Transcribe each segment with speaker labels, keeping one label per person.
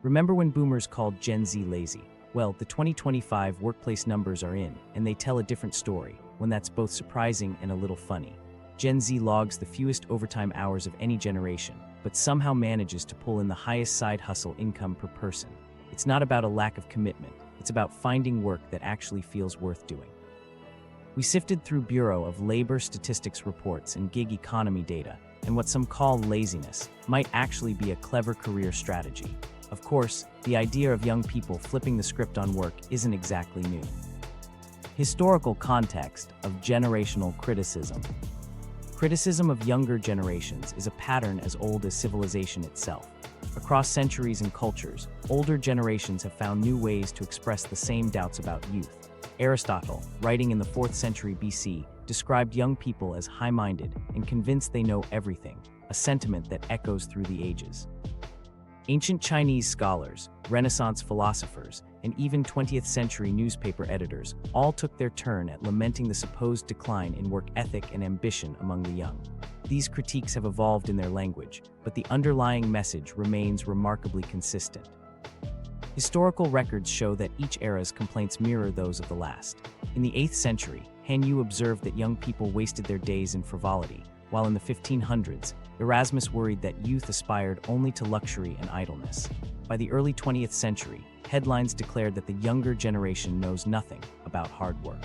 Speaker 1: Remember when boomers called Gen Z lazy? Well, the 2025 workplace numbers are in, and they tell a different story, one that's both surprising and a little funny. Gen Z logs the fewest overtime hours of any generation, but somehow manages to pull in the highest side hustle income per person. It's not about a lack of commitment, it's about finding work that actually feels worth doing. We sifted through Bureau of Labor Statistics reports and gig economy data, and what some call laziness might actually be a clever career strategy. Of course, the idea of young people flipping the script on work isn't exactly new. Historical context of generational criticism. Criticism of younger generations is a pattern as old as civilization itself. Across centuries and cultures, older generations have found new ways to express the same doubts about youth. Aristotle, writing in the 4th century BC, described young people as high-minded and convinced they know everything, a sentiment that echoes through the ages. Ancient Chinese scholars, Renaissance philosophers, and even 20th century newspaper editors all took their turn at lamenting the supposed decline in work ethic and ambition among the young. These critiques have evolved in their language, but the underlying message remains remarkably consistent. Historical records show that each era's complaints mirror those of the last. In the 8th century, Han Yu observed that young people wasted their days in frivolity, while in the 1500s, Erasmus worried that youth aspired only to luxury and idleness. By the early 20th century, headlines declared that the younger generation knows nothing about hard work.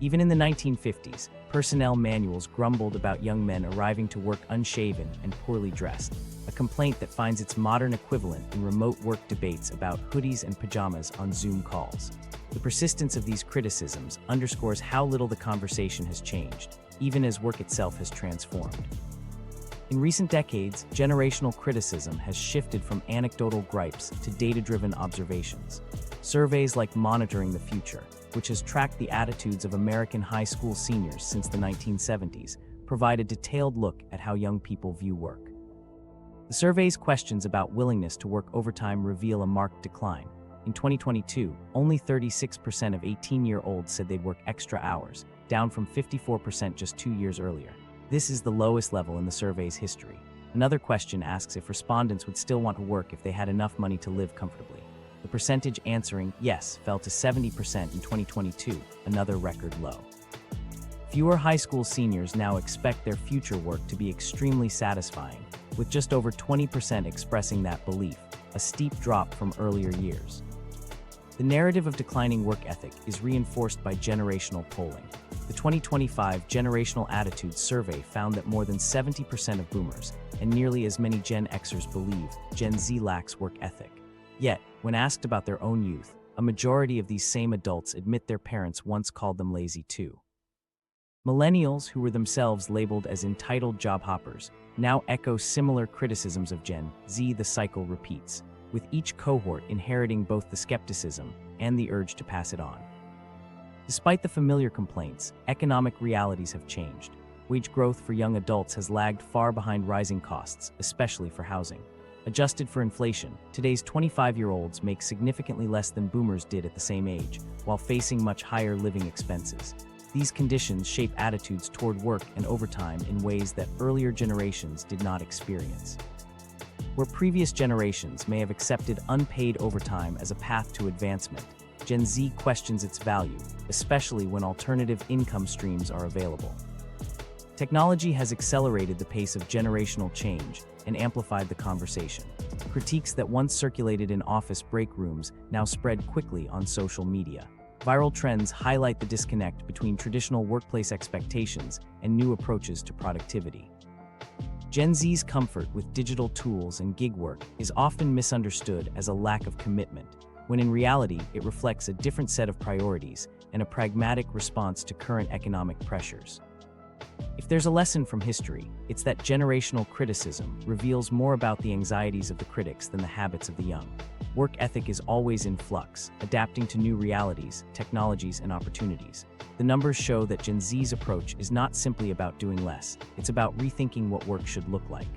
Speaker 1: Even in the 1950s, personnel manuals grumbled about young men arriving to work unshaven and poorly dressed, a complaint that finds its modern equivalent in remote work debates about hoodies and pajamas on Zoom calls. The persistence of these criticisms underscores how little the conversation has changed, even as work itself has transformed. In recent decades, generational criticism has shifted from anecdotal gripes to data-driven observations. Surveys like Monitoring the Future, which has tracked the attitudes of American high school seniors since the 1970s, provide a detailed look at how young people view work. The survey's questions about willingness to work overtime reveal a marked decline. In 2022, only 36% of 18-year-olds said they'd work extra hours, down from 54% just 2 years earlier. This is the lowest level in the survey's history. Another question asks if respondents would still want to work if they had enough money to live comfortably. The percentage answering yes fell to 70% in 2022, another record low. Fewer high school seniors now expect their future work to be extremely satisfying, with just over 20% expressing that belief, a steep drop from earlier years. The narrative of declining work ethic is reinforced by generational polling. The 2025 Generational Attitudes Survey found that more than 70% of boomers, and nearly as many Gen Xers believe, Gen Z lacks work ethic. Yet, when asked about their own youth, a majority of these same adults admit their parents once called them lazy too. Millennials, who were themselves labeled as entitled job hoppers, now echo similar criticisms of Gen Z. The cycle repeats, with each cohort inheriting both the skepticism and the urge to pass it on. Despite the familiar complaints, economic realities have changed. Wage growth for young adults has lagged far behind rising costs, especially for housing. Adjusted for inflation, today's 25-year-olds make significantly less than boomers did at the same age, while facing much higher living expenses. These conditions shape attitudes toward work and overtime in ways that earlier generations did not experience. Where previous generations may have accepted unpaid overtime as a path to advancement, Gen Z questions its value, especially when alternative income streams are available. Technology has accelerated the pace of generational change and amplified the conversation. Critiques that once circulated in office break rooms now spread quickly on social media. Viral trends highlight the disconnect between traditional workplace expectations and new approaches to productivity. Gen Z's comfort with digital tools and gig work is often misunderstood as a lack of commitment, when in reality it reflects a different set of priorities and a pragmatic response to current economic pressures. If there's a lesson from history, it's that generational criticism reveals more about the anxieties of the critics than the habits of the young. Work ethic is always in flux, adapting to new realities, technologies, and opportunities. The numbers show that Gen Z's approach is not simply about doing less, it's about rethinking what work should look like.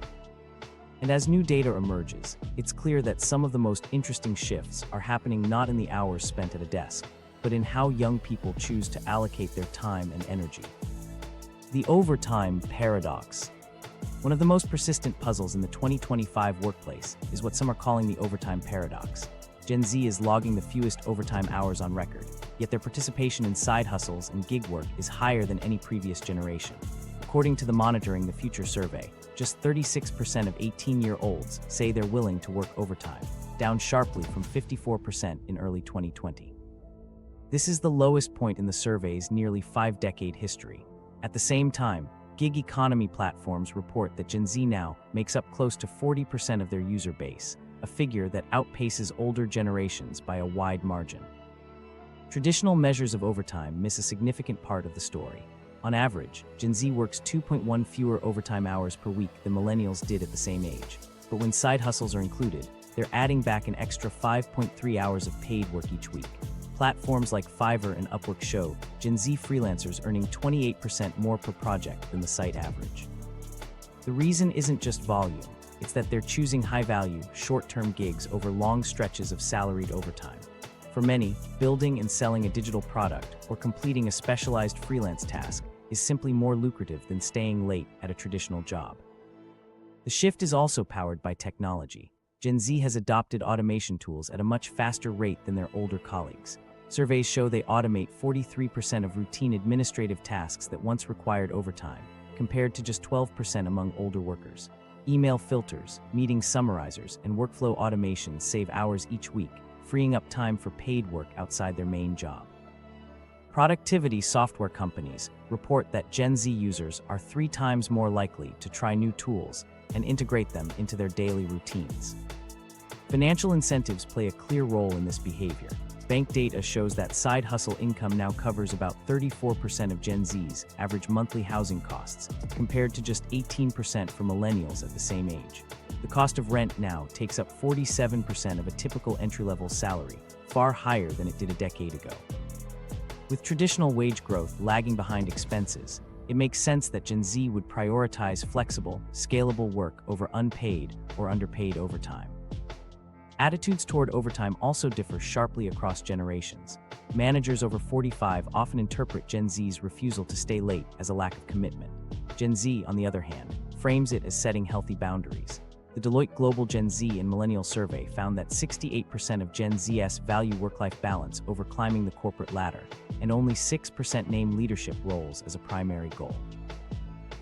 Speaker 1: And as new data emerges, it's clear that some of the most interesting shifts are happening not in the hours spent at a desk, but in how young people choose to allocate their time and energy. The overtime paradox. One of the most persistent puzzles in the 2025 workplace is what some are calling the overtime paradox. Gen Z is logging the fewest overtime hours on record, yet their participation in side hustles and gig work is higher than any previous generation. According to the Monitoring the Future survey, just 36% of 18-year-olds say they're willing to work overtime, down sharply from 54% in early 2020. This is the lowest point in the survey's nearly 5-decade history. At the same time, gig economy platforms report that Gen Z now makes up close to 40% of their user base, a figure that outpaces older generations by a wide margin. Traditional measures of overtime miss a significant part of the story. On average, Gen Z works 2.1 fewer overtime hours per week than millennials did at the same age. But when side hustles are included, they're adding back an extra 5.3 hours of paid work each week. Platforms like Fiverr and Upwork show Gen Z freelancers earning 28% more per project than the site average. The reason isn't just volume, it's that they're choosing high-value, short-term gigs over long stretches of salaried overtime. For many, building and selling a digital product or completing a specialized freelance task is simply more lucrative than staying late at a traditional job. The shift is also powered by technology. Gen Z has adopted automation tools at a much faster rate than their older colleagues. Surveys show they automate 43% of routine administrative tasks that once required overtime, compared to just 12% among older workers. Email filters, meeting summarizers, and workflow automations save hours each week, freeing up time for paid work outside their main job. Productivity software companies report that Gen Z users are 3 times more likely to try new tools and integrate them into their daily routines. Financial incentives play a clear role in this behavior. Bank data shows that side hustle income now covers about 34% of Gen Z's average monthly housing costs, compared to just 18% for millennials at the same age. The cost of rent now takes up 47% of a typical entry-level salary, far higher than it did a decade ago. With traditional wage growth lagging behind expenses, it makes sense that Gen Z would prioritize flexible, scalable work over unpaid or underpaid overtime. Attitudes toward overtime also differ sharply across generations. Managers over 45 often interpret Gen Z's refusal to stay late as a lack of commitment. Gen Z, on the other hand, frames it as setting healthy boundaries. The Deloitte Global Gen Z and Millennial Survey found that 68% of Gen Zs value work-life balance over climbing the corporate ladder, and only 6% name leadership roles as a primary goal.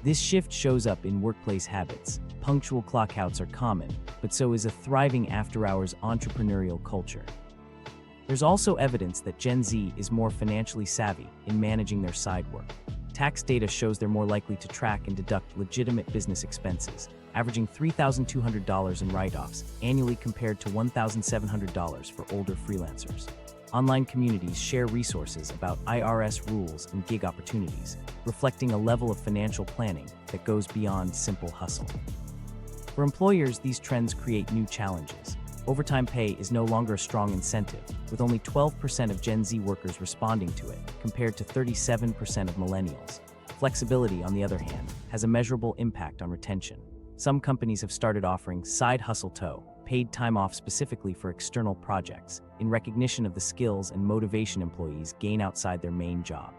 Speaker 1: This shift shows up in workplace habits. Punctual clockouts are common, but so is a thriving after-hours entrepreneurial culture. There's also evidence that Gen Z is more financially savvy in managing their side work. Tax data shows they're more likely to track and deduct legitimate business expenses, averaging $3,200 in write-offs annually compared to $1,700 for older freelancers. Online communities share resources about IRS rules and gig opportunities, reflecting a level of financial planning that goes beyond simple hustle. For employers, these trends create new challenges. Overtime pay is no longer a strong incentive, with only 12% of Gen Z workers responding to it, compared to 37% of millennials. Flexibility, on the other hand, has a measurable impact on retention. Some companies have started offering side hustle tow, paid time off specifically for external projects, in recognition of the skills and motivation employees gain outside their main job.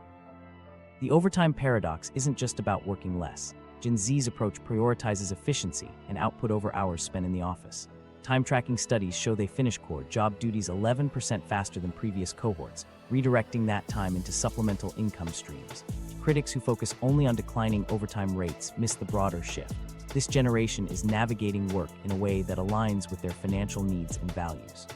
Speaker 1: The overtime paradox isn't just about working less. Gen Z's approach prioritizes efficiency and output over hours spent in the office. Time-tracking studies show they finish core job duties 11% faster than previous cohorts, redirecting that time into supplemental income streams. Critics who focus only on declining overtime rates miss the broader shift. This generation is navigating work in a way that aligns with their financial needs and values.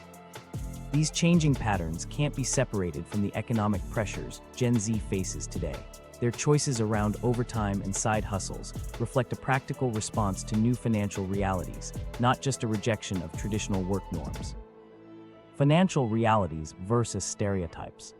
Speaker 1: These changing patterns can't be separated from the economic pressures Gen Z faces today. Their choices around overtime and side hustles reflect a practical response to new financial realities, not just a rejection of traditional work norms. Financial realities versus stereotypes.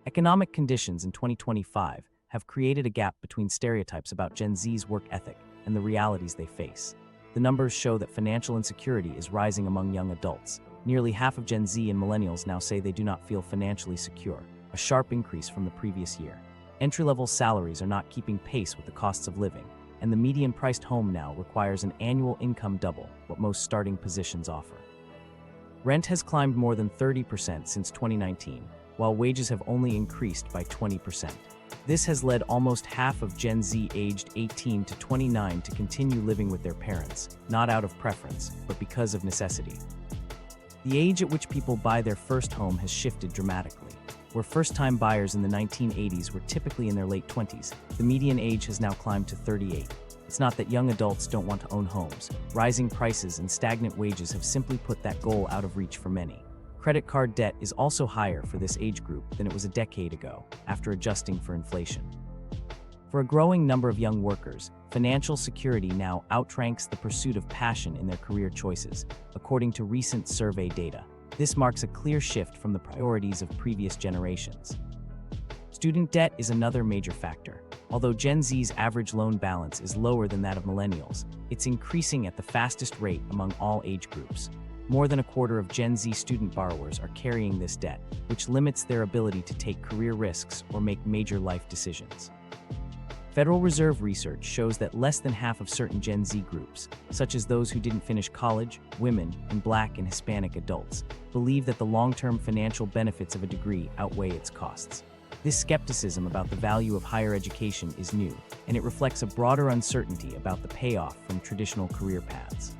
Speaker 1: Economic conditions in 2025 have created a gap between stereotypes about Gen Z's work ethic and the realities they face. The numbers show that financial insecurity is rising among young adults. Nearly half of Gen Z and millennials now say they do not feel financially secure, a sharp increase from the previous year. Entry-level salaries are not keeping pace with the costs of living, and the median-priced home now requires an annual income double what most starting positions offer. Rent has climbed more than 30% since 2019, while wages have only increased by 20%. This has led almost half of Gen Z aged 18 to 29 to continue living with their parents, not out of preference, but because of necessity. The age at which people buy their first home has shifted dramatically. Where first-time buyers in the 1980s were typically in their late 20s, the median age has now climbed to 38. It's not that young adults don't want to own homes. Rising prices and stagnant wages have simply put that goal out of reach for many. Credit card debt is also higher for this age group than it was a decade ago, after adjusting for inflation. For a growing number of young workers, financial security now outranks the pursuit of passion in their career choices, according to recent survey data. This marks a clear shift from the priorities of previous generations. Student debt is another major factor. Although Gen Z's average loan balance is lower than that of millennials, it's increasing at the fastest rate among all age groups. More than a quarter of Gen Z student borrowers are carrying this debt, which limits their ability to take career risks or make major life decisions. Federal Reserve research shows that less than half of certain Gen Z groups, such as those who didn't finish college, women, and Black and Hispanic adults, believe that the long-term financial benefits of a degree outweigh its costs. This skepticism about the value of higher education is new, and it reflects a broader uncertainty about the payoff from traditional career paths.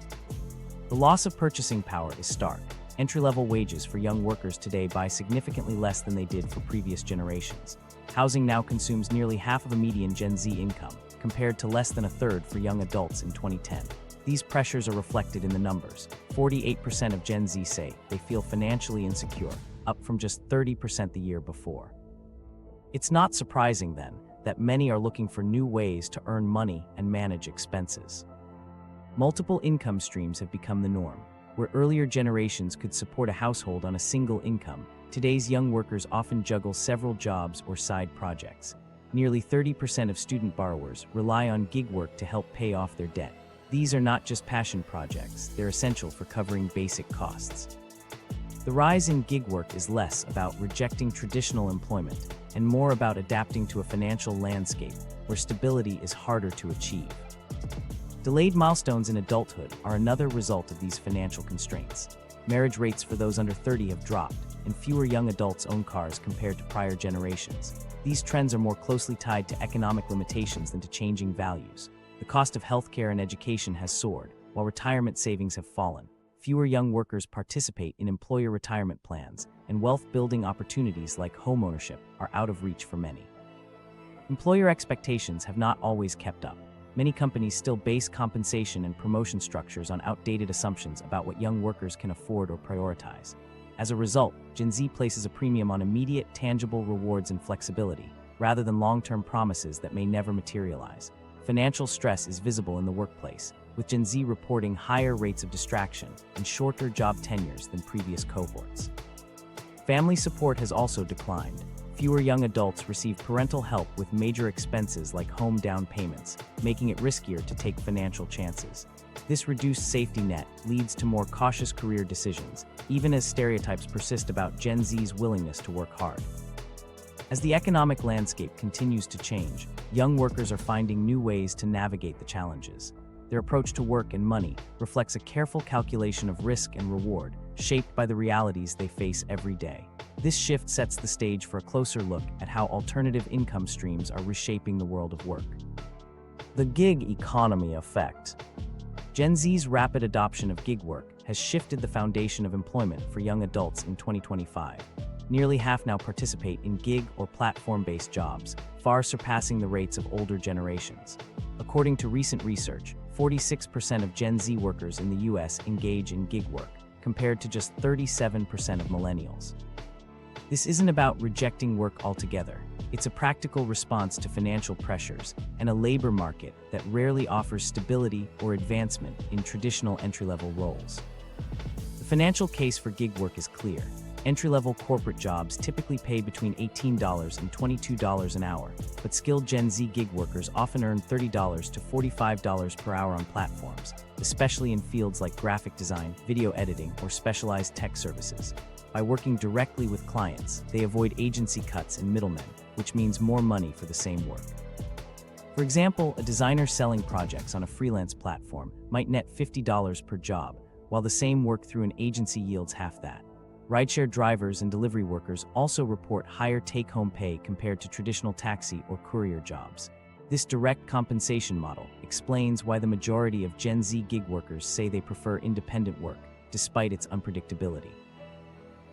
Speaker 1: The loss of purchasing power is stark. Entry-level wages for young workers today buy significantly less than they did for previous generations. Housing now consumes nearly half of a median Gen Z income, compared to less than a third for young adults in 2010. These pressures are reflected in the numbers. 48% of Gen Z say they feel financially insecure, up from just 30% the year before. It's not surprising, then, that many are looking for new ways to earn money and manage expenses. Multiple income streams have become the norm. Where earlier generations could support a household on a single income, today's young workers often juggle several jobs or side projects. Nearly 30% of student borrowers rely on gig work to help pay off their debt. These are not just passion projects, they're essential for covering basic costs. The rise in gig work is less about rejecting traditional employment and more about adapting to a financial landscape where stability is harder to achieve. Delayed milestones in adulthood are another result of these financial constraints. Marriage rates for those under 30 have dropped, and fewer young adults own cars compared to prior generations. These trends are more closely tied to economic limitations than to changing values. The cost of healthcare and education has soared, while retirement savings have fallen. Fewer young workers participate in employer retirement plans, and wealth-building opportunities like homeownership are out of reach for many. Employer expectations have not always kept up. Many companies still base compensation and promotion structures on outdated assumptions about what young workers can afford or prioritize. As a result, Gen Z places a premium on immediate, tangible rewards and flexibility, rather than long-term promises that may never materialize. Financial stress is visible in the workplace, with Gen Z reporting higher rates of distraction and shorter job tenures than previous cohorts. Family support has also declined. Fewer young adults receive parental help with major expenses like home down payments, making it riskier to take financial chances. This reduced safety net leads to more cautious career decisions, even as stereotypes persist about Gen Z's willingness to work hard. As the economic landscape continues to change, young workers are finding new ways to navigate the challenges. Their approach to work and money reflects a careful calculation of risk and reward, shaped by the realities they face every day. This shift sets the stage for a closer look at how alternative income streams are reshaping the world of work. The gig economy effect. Gen Z's rapid adoption of gig work has shifted the foundation of employment for young adults in 2025. Nearly half now participate in gig or platform-based jobs, far surpassing the rates of older generations. According to recent research, 46% of Gen Z workers in the US engage in gig work, compared to just 37% of millennials. This isn't about rejecting work altogether. It's a practical response to financial pressures and a labor market that rarely offers stability or advancement in traditional entry-level roles. The financial case for gig work is clear. Entry-level corporate jobs typically pay between $18 and $22 an hour, but skilled Gen Z gig workers often earn $30 to $45 per hour on platforms, especially in fields like graphic design, video editing, or specialized tech services. By working directly with clients, they avoid agency cuts and middlemen, which means more money for the same work. For example, a designer selling projects on a freelance platform might net $50 per job, while the same work through an agency yields half that. Rideshare drivers and delivery workers also report higher take-home pay compared to traditional taxi or courier jobs. This direct compensation model explains why the majority of Gen Z gig workers say they prefer independent work, despite its unpredictability.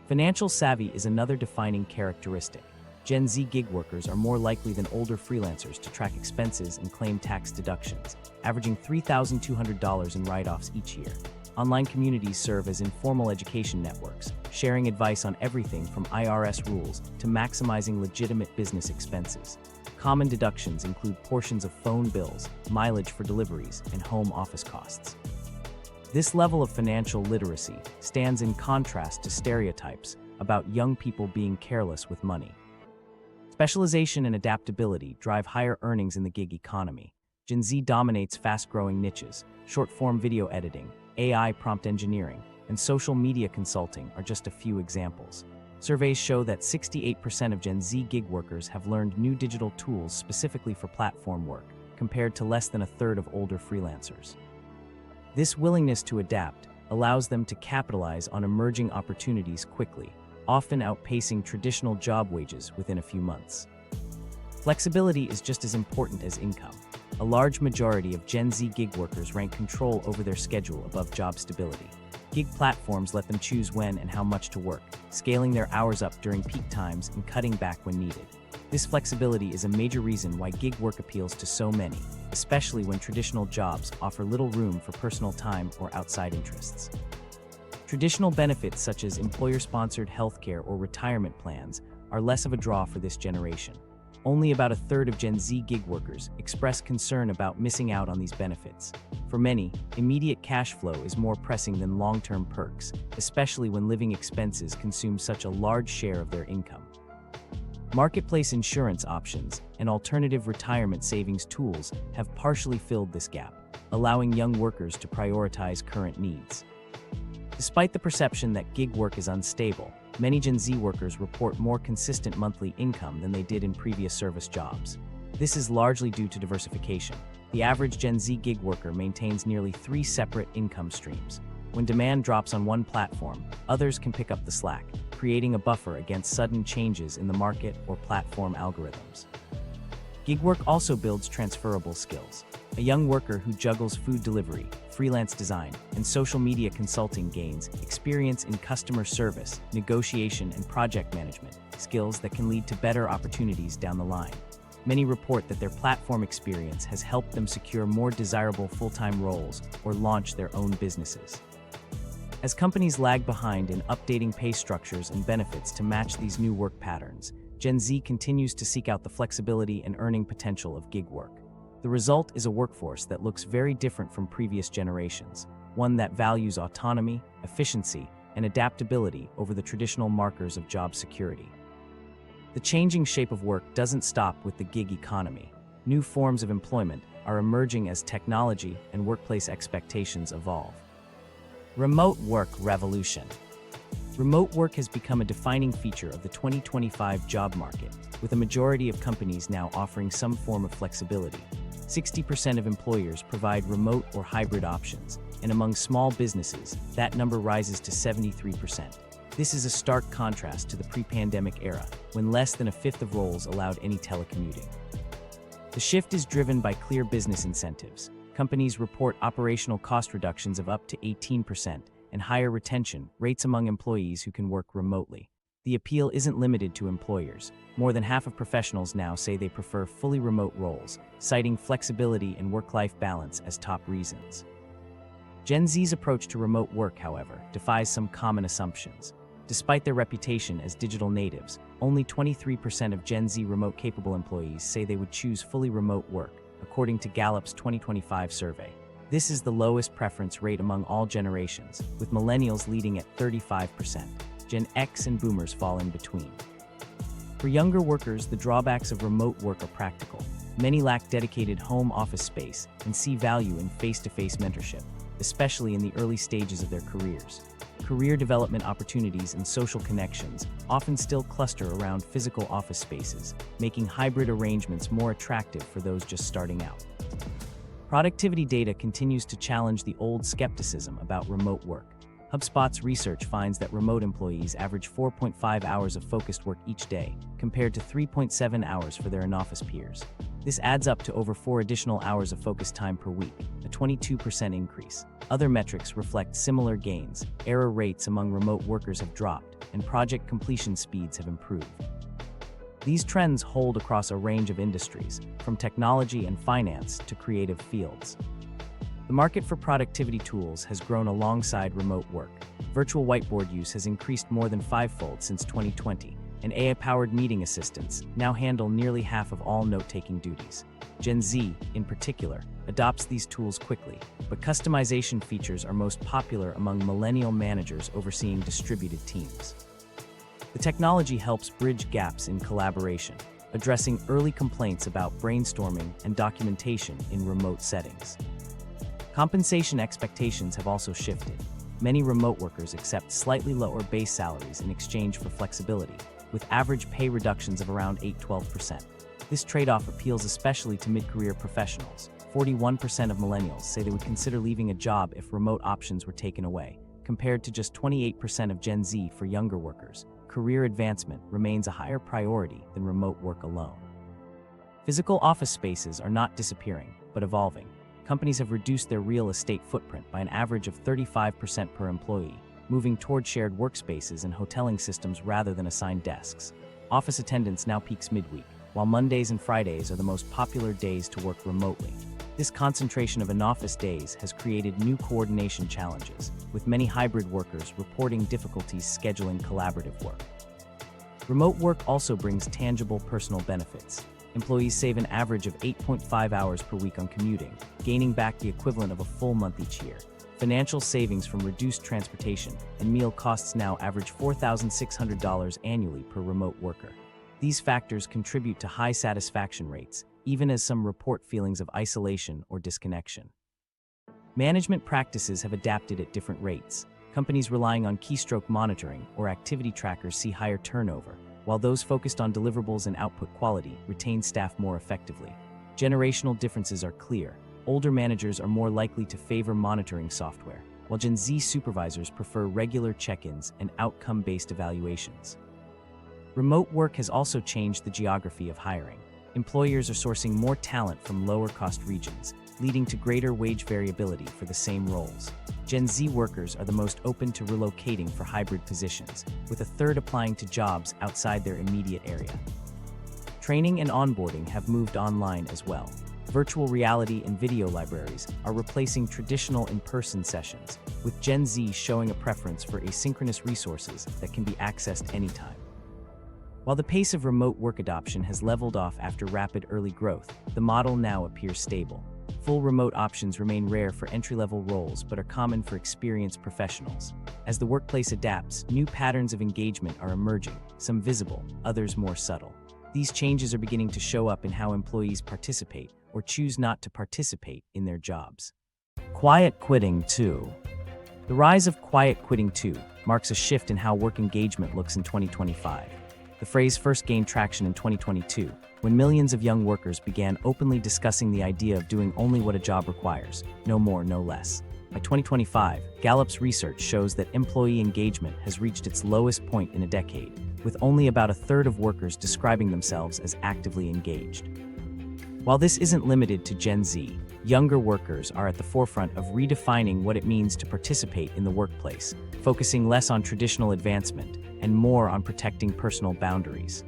Speaker 1: Financial savvy is another defining characteristic. Gen Z gig workers are more likely than older freelancers to track expenses and claim tax deductions, averaging $3,200 in write-offs each year. Online communities serve as informal education networks, sharing advice on everything from IRS rules to maximizing legitimate business expenses. Common deductions include portions of phone bills, mileage for deliveries, and home office costs. This level of financial literacy stands in contrast to stereotypes about young people being careless with money. Specialization and adaptability drive higher earnings in the gig economy. Gen Z dominates fast-growing niches. Short-form video editing, AI prompt engineering, and social media consulting are just a few examples. Surveys show that 68% of Gen Z gig workers have learned new digital tools specifically for platform work, compared to less than a third of older freelancers. This willingness to adapt allows them to capitalize on emerging opportunities quickly, often outpacing traditional job wages within a few months. Flexibility is just as important as income. A large majority of Gen Z gig workers rank control over their schedule above job stability. Gig platforms let them choose when and how much to work, scaling their hours up during peak times and cutting back when needed. This flexibility is a major reason why gig work appeals to so many, especially when traditional jobs offer little room for personal time or outside interests. Traditional benefits such as employer-sponsored healthcare or retirement plans are less of a draw for this generation. Only about a third of Gen Z gig workers express concern about missing out on these benefits. For many, immediate cash flow is more pressing than long-term perks, especially when living expenses consume such a large share of their income. Marketplace insurance options and alternative retirement savings tools have partially filled this gap, allowing young workers to prioritize current needs. Despite the perception that gig work is unstable, many Gen Z workers report more consistent monthly income than they did in previous service jobs. This is largely due to diversification. The average Gen Z gig worker maintains nearly 3 separate income streams. When demand drops on one platform, others can pick up the slack, creating a buffer against sudden changes in the market or platform algorithms. Gig work also builds transferable skills. A young worker who juggles food delivery, freelance design, and social media consulting gains experience in customer service, negotiation, and project management, skills that can lead to better opportunities down the line. Many report that their platform experience has helped them secure more desirable full-time roles or launch their own businesses. As companies lag behind in updating pay structures and benefits to match these new work patterns, Gen Z continues to seek out the flexibility and earning potential of gig work. The result is a workforce that looks very different from previous generations, one that values autonomy, efficiency, and adaptability over the traditional markers of job security. The changing shape of work doesn't stop with the gig economy. New forms of employment are emerging as technology and workplace expectations evolve. Remote work revolution. Remote work has become a defining feature of the 2025 job market, with a majority of companies now offering some form of flexibility. 60% of employers provide remote or hybrid options, and among small businesses, that number rises to 73%. This is a stark contrast to the pre-pandemic era, when less than a fifth of roles allowed any telecommuting. The shift is driven by clear business incentives. Companies report operational cost reductions of up to 18% and higher retention rates among employees who can work remotely. The appeal isn't limited to employers. More than half of professionals now say they prefer fully remote roles, citing flexibility and work-life balance as top reasons. Gen Z's approach to remote work, however, defies some common assumptions. Despite their reputation as digital natives, only 23% of Gen Z remote-capable employees say they would choose fully remote work, according to Gallup's 2025 survey. This is the lowest preference rate among all generations, with millennials leading at 35%. Gen X and boomers fall in between. For younger workers, the drawbacks of remote work are practical. Many lack dedicated home office space and see value in face-to-face mentorship, especially in the early stages of their careers. Career development opportunities and social connections often still cluster around physical office spaces, making hybrid arrangements more attractive for those just starting out. Productivity data continues to challenge the old skepticism about remote work. HubSpot's research finds that remote employees average 4.5 hours of focused work each day, compared to 3.7 hours for their in-office peers. This adds up to over 4 additional hours of focused time per week, a 22% increase. Other metrics reflect similar gains. Error rates among remote workers have dropped, and project completion speeds have improved. These trends hold across a range of industries, from technology and finance to creative fields. The market for productivity tools has grown alongside remote work. Virtual whiteboard use has increased more than 5-fold since 2020, and AI-powered meeting assistants now handle nearly half of all note-taking duties. Gen Z, in particular, adopts these tools quickly, but customization features are most popular among millennial managers overseeing distributed teams. The technology helps bridge gaps in collaboration, addressing early complaints about brainstorming and documentation in remote settings. Compensation expectations have also shifted. Many remote workers accept slightly lower base salaries in exchange for flexibility, with average pay reductions of around 8–12%. This trade-off appeals especially to mid-career professionals. 41% of millennials say they would consider leaving a job if remote options were taken away, compared to just 28% of Gen Z for younger workers. Career advancement remains a higher priority than remote work alone. Physical office spaces are not disappearing, but evolving. Companies have reduced their real estate footprint by an average of 35% per employee, moving toward shared workspaces and hoteling systems rather than assigned desks. Office attendance now peaks midweek, while Mondays and Fridays are the most popular days to work remotely. This concentration of in-office days has created new coordination challenges, with many hybrid workers reporting difficulties scheduling collaborative work. Remote work also brings tangible personal benefits. Employees save an average of 8.5 hours per week on commuting, gaining back the equivalent of a full month each year. Financial savings from reduced transportation and meal costs now average $4,600 annually per remote worker. These factors contribute to high satisfaction rates, even as some report feelings of isolation or disconnection. Management practices have adapted at different rates. Companies relying on keystroke monitoring or activity trackers see higher turnover, while those focused on deliverables and output quality retain staff more effectively. Generational differences are clear. Older managers are more likely to favor monitoring software, while Gen Z supervisors prefer regular check-ins and outcome-based evaluations. Remote work has also changed the geography of hiring. Employers are sourcing more talent from lower-cost regions, leading to greater wage variability for the same roles. Gen Z workers are the most open to relocating for hybrid positions, with a third applying to jobs outside their immediate area. Training and onboarding have moved online as well. Virtual reality and video libraries are replacing traditional in-person sessions, with Gen Z showing a preference for asynchronous resources that can be accessed anytime. While the pace of remote work adoption has leveled off after rapid early growth, the model now appears stable. Full remote options remain rare for entry-level roles but are common for experienced professionals. As the workplace adapts, new patterns of engagement are emerging, some visible, others more subtle. These changes are beginning to show up in how employees participate or choose not to participate in their jobs. Quiet quitting too. The rise of quiet quitting too marks a shift in how work engagement looks in 2025. The phrase first gained traction in 2022, when millions of young workers began openly discussing the idea of doing only what a job requires, no more, no less. By 2025, Gallup's research shows that employee engagement has reached its lowest point in a decade, with only about a third of workers describing themselves as actively engaged. While this isn't limited to Gen Z, younger workers are at the forefront of redefining what it means to participate in the workplace, focusing less on traditional advancement and more on protecting personal boundaries.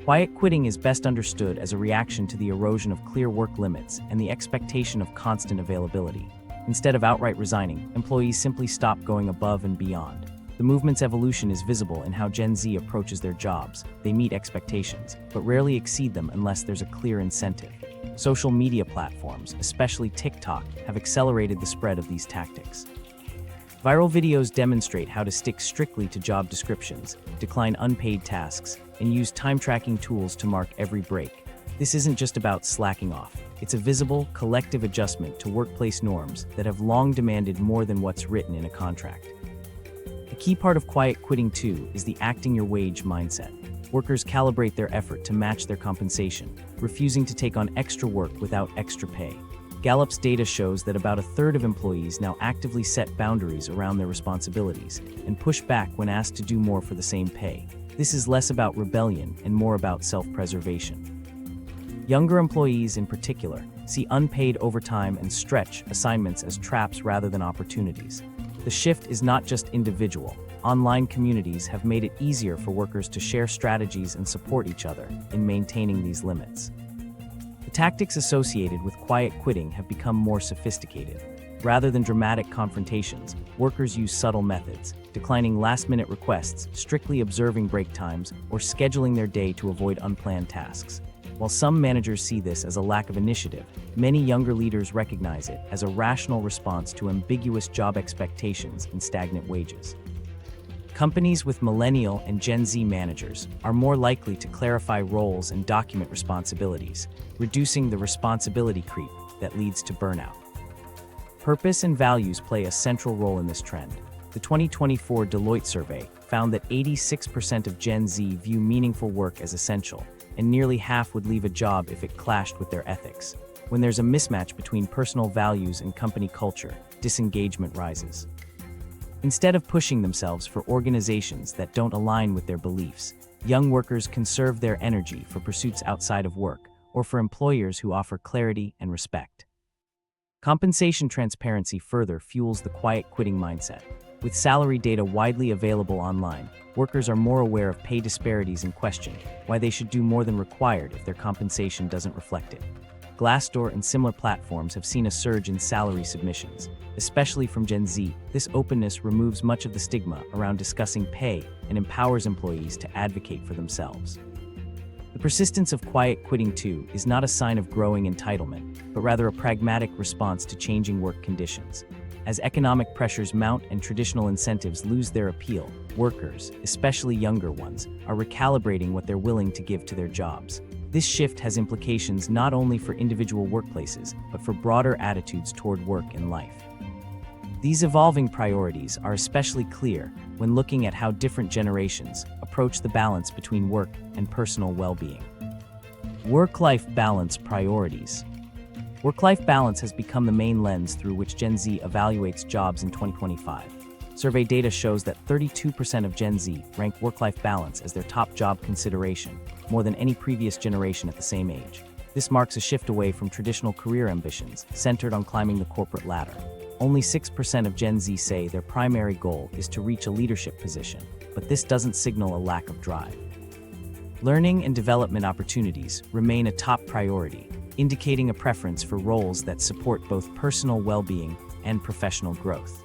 Speaker 1: Quiet quitting is best understood as a reaction to the erosion of clear work limits and the expectation of constant availability. Instead of outright resigning, employees simply stop going above and beyond. The movement's evolution is visible in how Gen Z approaches their jobs. They meet expectations, but rarely exceed them unless there's a clear incentive. Social media platforms, especially TikTok, have accelerated the spread of these tactics. Viral videos demonstrate how to stick strictly to job descriptions, decline unpaid tasks, and use time-tracking tools to mark every break. This isn't just about slacking off. It's a visible, collective adjustment to workplace norms that have long demanded more than what's written in a contract. A key part of quiet quitting too is the acting your wage mindset. Workers calibrate their effort to match their compensation, refusing to take on extra work without extra pay. Gallup's data shows that about a third of employees now actively set boundaries around their responsibilities and push back when asked to do more for the same pay. This is less about rebellion and more about self-preservation. Younger employees, in particular, see unpaid overtime and stretch assignments as traps rather than opportunities. The shift is not just individual. Online communities have made it easier for workers to share strategies and support each other in maintaining these limits. The tactics associated with quiet quitting have become more sophisticated. Rather than dramatic confrontations, workers use subtle methods, declining last-minute requests, strictly observing break times, or scheduling their day to avoid unplanned tasks. While some managers see this as a lack of initiative, many younger leaders recognize it as a rational response to ambiguous job expectations and stagnant wages. Companies with Millennial and Gen Z managers are more likely to clarify roles and document responsibilities, reducing the responsibility creep that leads to burnout. Purpose and values play a central role in this trend. The 2024 Deloitte survey found that 86% of Gen Z view meaningful work as essential, and nearly half would leave a job if it clashed with their ethics. When there's a mismatch between personal values and company culture, disengagement rises. Instead of pushing themselves for organizations that don't align with their beliefs, young workers conserve their energy for pursuits outside of work or for employers who offer clarity and respect. Compensation transparency further fuels the quiet quitting mindset. With salary data widely available online, workers are more aware of pay disparities and question why they should do more than required if their compensation doesn't reflect it. Glassdoor and similar platforms have seen a surge in salary submissions, especially from Gen Z. This openness removes much of the stigma around discussing pay and empowers employees to advocate for themselves. The persistence of quiet quitting, too, is not a sign of growing entitlement, but rather a pragmatic response to changing work conditions. As economic pressures mount and traditional incentives lose their appeal, workers, especially younger ones, are recalibrating what they're willing to give to their jobs. This shift has implications not only for individual workplaces, but for broader attitudes toward work and life. These evolving priorities are especially clear when looking at how different generations approach the balance between work and personal well-being. Work-life balance priorities. Work-life balance has become the main lens through which Gen Z evaluates jobs in 2025. Survey data shows that 32% of Gen Z rank work-life balance as their top job consideration, more than any previous generation at the same age. This marks a shift away from traditional career ambitions centered on climbing the corporate ladder. Only 6% of Gen Z say their primary goal is to reach a leadership position, but this doesn't signal a lack of drive. Learning and development opportunities remain a top priority, indicating a preference for roles that support both personal well-being and professional growth.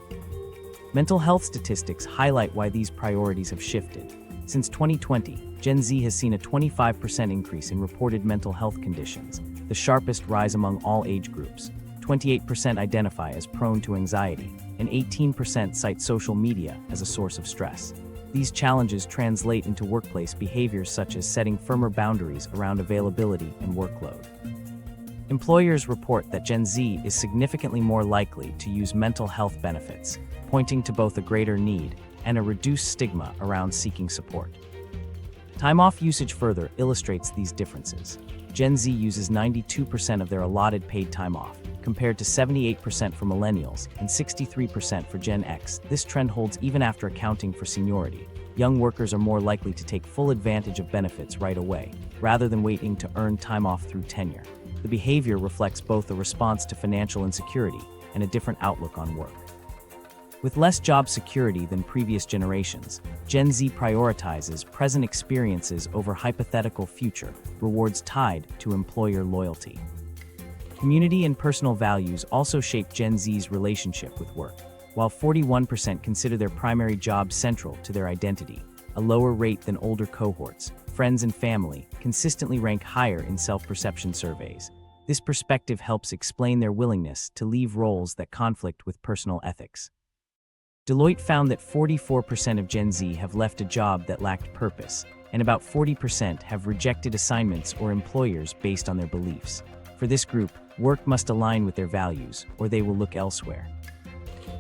Speaker 1: Mental health statistics highlight why these priorities have shifted. Since 2020, Gen Z has seen a 25% increase in reported mental health conditions, the sharpest rise among all age groups. 28% identify as prone to anxiety, and 18% cite social media as a source of stress. These challenges translate into workplace behaviors such as setting firmer boundaries around availability and workload. Employers report that Gen Z is significantly more likely to use mental health benefits, pointing to both a greater need and a reduced stigma around seeking support. Time off usage further illustrates these differences. Gen Z uses 92% of their allotted paid time off, compared to 78% for millennials and 63% for Gen X. This trend holds even after accounting for seniority. Young workers are more likely to take full advantage of benefits right away, rather than waiting to earn time off through tenure. The behavior reflects both a response to financial insecurity and a different outlook on work. With less job security than previous generations, Gen Z prioritizes present experiences over hypothetical future rewards tied to employer loyalty. Community and personal values also shape Gen Z's relationship with work. While 41% consider their primary job central to their identity, a lower rate than older cohorts, friends and family consistently rank higher in self-perception surveys. This perspective helps explain their willingness to leave roles that conflict with personal ethics. Deloitte found that 44% of Gen Z have left a job that lacked purpose, and about 40% have rejected assignments or employers based on their beliefs. For this group, work must align with their values, or they will look elsewhere.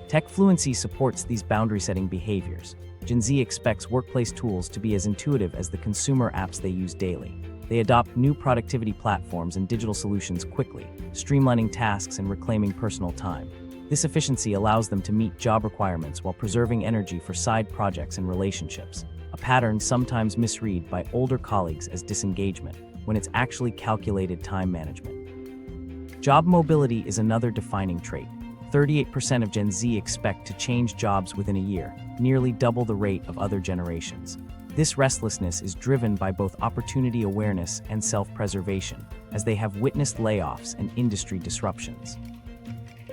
Speaker 1: Tech fluency supports these boundary-setting behaviors. Gen Z expects workplace tools to be as intuitive as the consumer apps they use daily. They adopt new productivity platforms and digital solutions quickly, streamlining tasks and reclaiming personal time. This efficiency allows them to meet job requirements while preserving energy for side projects and relationships, a pattern sometimes misread by older colleagues as disengagement, when it's actually calculated time management. Job mobility is another defining trait. 38% of Gen Z expect to change jobs within a year, nearly double the rate of other generations. This restlessness is driven by both opportunity awareness and self-preservation, as they have witnessed layoffs and industry disruptions.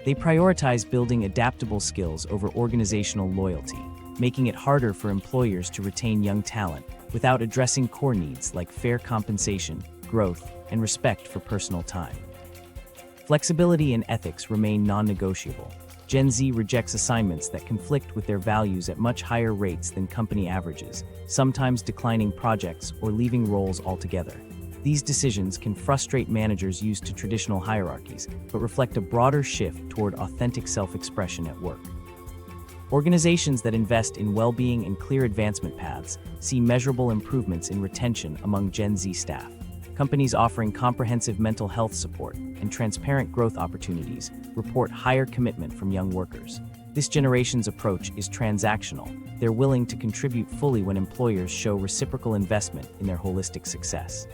Speaker 1: They prioritize building adaptable skills over organizational loyalty, making it harder for employers to retain young talent without addressing core needs like fair compensation, growth, and respect for personal time. Flexibility and ethics remain non-negotiable. Gen Z rejects assignments that conflict with their values at much higher rates than company averages, sometimes declining projects or leaving roles altogether. These decisions can frustrate managers used to traditional hierarchies, but reflect a broader shift toward authentic self-expression at work. Organizations that invest in well-being and clear advancement paths see measurable improvements in retention among Gen Z staff. Companies offering comprehensive mental health support and transparent growth opportunities report higher commitment from young workers. This generation's approach is transactional. They're willing to contribute fully when employers show reciprocal investment in their holistic success.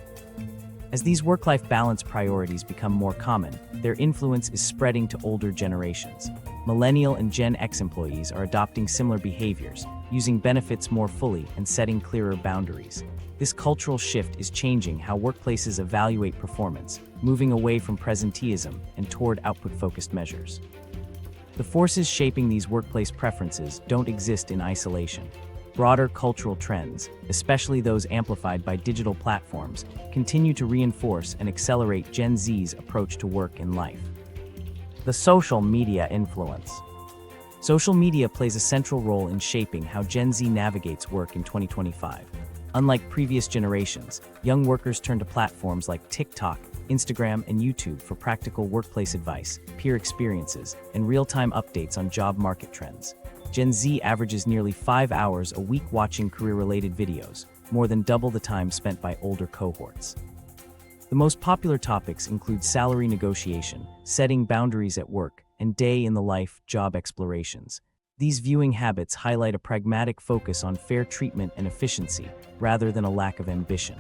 Speaker 1: As these work-life balance priorities become more common, their influence is spreading to older generations. Millennial and Gen X employees are adopting similar behaviors, using benefits more fully and setting clearer boundaries. This cultural shift is changing how workplaces evaluate performance, moving away from presenteeism and toward output-focused measures. The forces shaping these workplace preferences don't exist in isolation. Broader cultural trends, especially those amplified by digital platforms, continue to reinforce and accelerate Gen Z's approach to work and life. The social media influence. Social media plays a central role in shaping how Gen Z navigates work in 2025. Unlike previous generations, young workers turn to platforms like TikTok, Instagram, and YouTube for practical workplace advice, peer experiences, and real-time updates on job market trends. Gen Z averages nearly 5 hours a week watching career-related videos, more than double the time spent by older cohorts. The most popular topics include salary negotiation, setting boundaries at work, and day-in-the-life job explorations. These viewing habits highlight a pragmatic focus on fair treatment and efficiency, rather than a lack of ambition.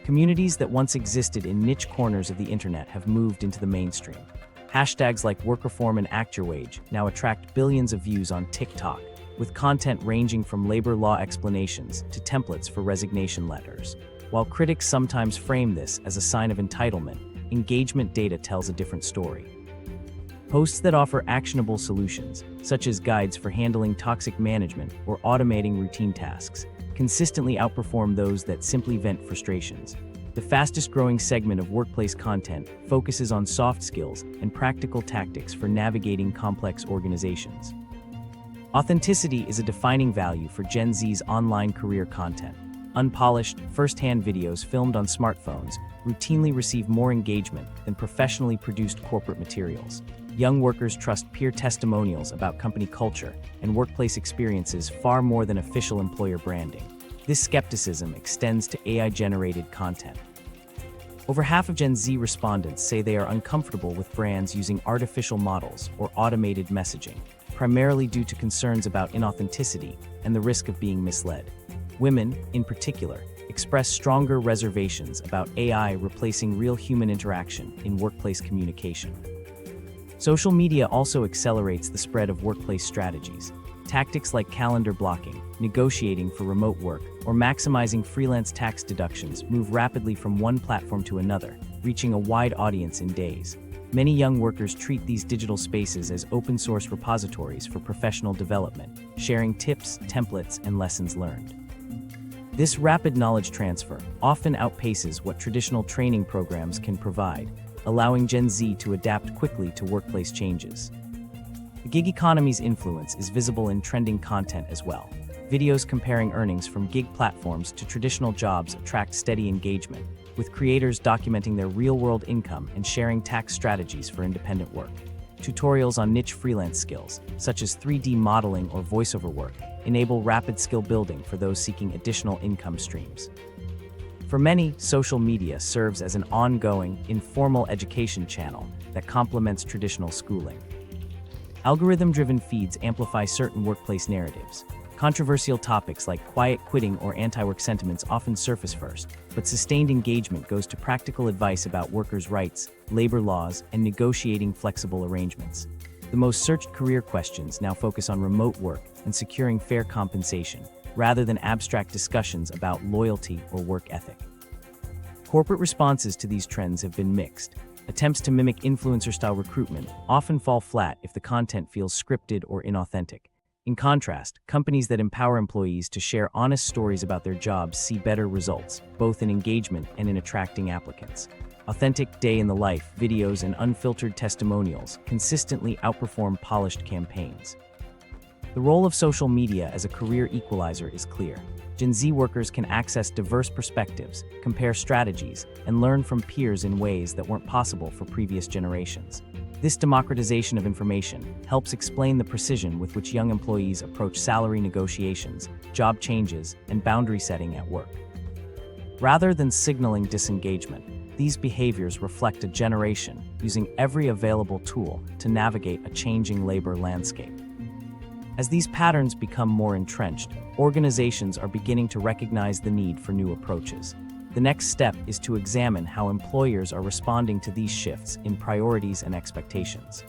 Speaker 1: Communities that once existed in niche corners of the internet have moved into the mainstream. Hashtags like work reform and act your wage now attract billions of views on TikTok, with content ranging from labor law explanations to templates for resignation letters. While critics sometimes frame this as a sign of entitlement, engagement data tells a different story. Posts that offer actionable solutions, such as guides for handling toxic management or automating routine tasks, consistently outperform those that simply vent frustrations. The fastest-growing segment of workplace content focuses on soft skills and practical tactics for navigating complex organizations. Authenticity is a defining value for Gen Z's online career content. Unpolished, first-hand videos filmed on smartphones routinely receive more engagement than professionally produced corporate materials. Young workers trust peer testimonials about company culture and workplace experiences far more than official employer branding. This skepticism extends to AI-generated content. Over half of Gen Z respondents say they are uncomfortable with brands using artificial models or automated messaging, primarily due to concerns about inauthenticity and the risk of being misled. Women, in particular, express stronger reservations about AI replacing real human interaction in workplace communication. Social media also accelerates the spread of workplace strategies. Tactics like calendar blocking, negotiating for remote work, or maximizing freelance tax deductions move rapidly from one platform to another, reaching a wide audience in days. Many young workers treat these digital spaces as open-source repositories for professional development, sharing tips, templates, and lessons learned. This rapid knowledge transfer often outpaces what traditional training programs can provide, allowing Gen Z to adapt quickly to workplace changes. The gig economy's influence is visible in trending content as well. Videos comparing earnings from gig platforms to traditional jobs attract steady engagement, with creators documenting their real-world income and sharing tax strategies for independent work. Tutorials on niche freelance skills, such as 3D modeling or voiceover work, enable rapid skill building for those seeking additional income streams. For many, social media serves as an ongoing, informal education channel that complements traditional schooling. Algorithm-driven feeds amplify certain workplace narratives. Controversial topics like quiet quitting or anti-work sentiments often surface first, but sustained engagement goes to practical advice about workers' rights, labor laws, and negotiating flexible arrangements. The most searched career questions now focus on remote work and securing fair compensation, rather than abstract discussions about loyalty or work ethic. Corporate responses to these trends have been mixed. Attempts to mimic influencer-style recruitment often fall flat if the content feels scripted or inauthentic. In contrast, companies that empower employees to share honest stories about their jobs see better results, both in engagement and in attracting applicants. Authentic day-in-the-life videos and unfiltered testimonials consistently outperform polished campaigns. The role of social media as a career equalizer is clear. Gen Z workers can access diverse perspectives, compare strategies, and learn from peers in ways that weren't possible for previous generations. This democratization of information helps explain the precision with which young employees approach salary negotiations, job changes, and boundary setting at work. Rather than signaling disengagement, these behaviors reflect a generation using every available tool to navigate a changing labor landscape. As these patterns become more entrenched, organizations are beginning to recognize the need for new approaches. The next step is to examine how employers are responding to these shifts in priorities and expectations.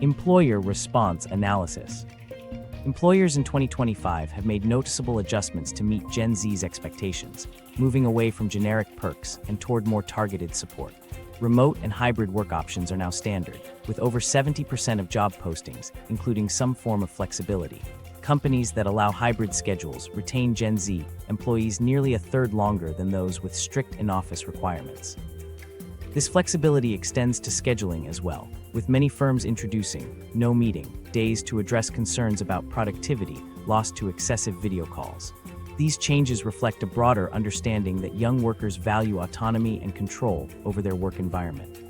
Speaker 1: Employer response analysis. Employers in 2025 have made noticeable adjustments to meet Gen Z's expectations, moving away from generic perks and toward more targeted support. Remote and hybrid work options are now standard, with over 70% of job postings including some form of flexibility. Companies that allow hybrid schedules retain Gen Z employees nearly a third longer than those with strict in-office requirements. This flexibility extends to scheduling as well, with many firms introducing no meeting days to address concerns about productivity lost to excessive video calls. These changes reflect a broader understanding that young workers value autonomy and control over their work environment.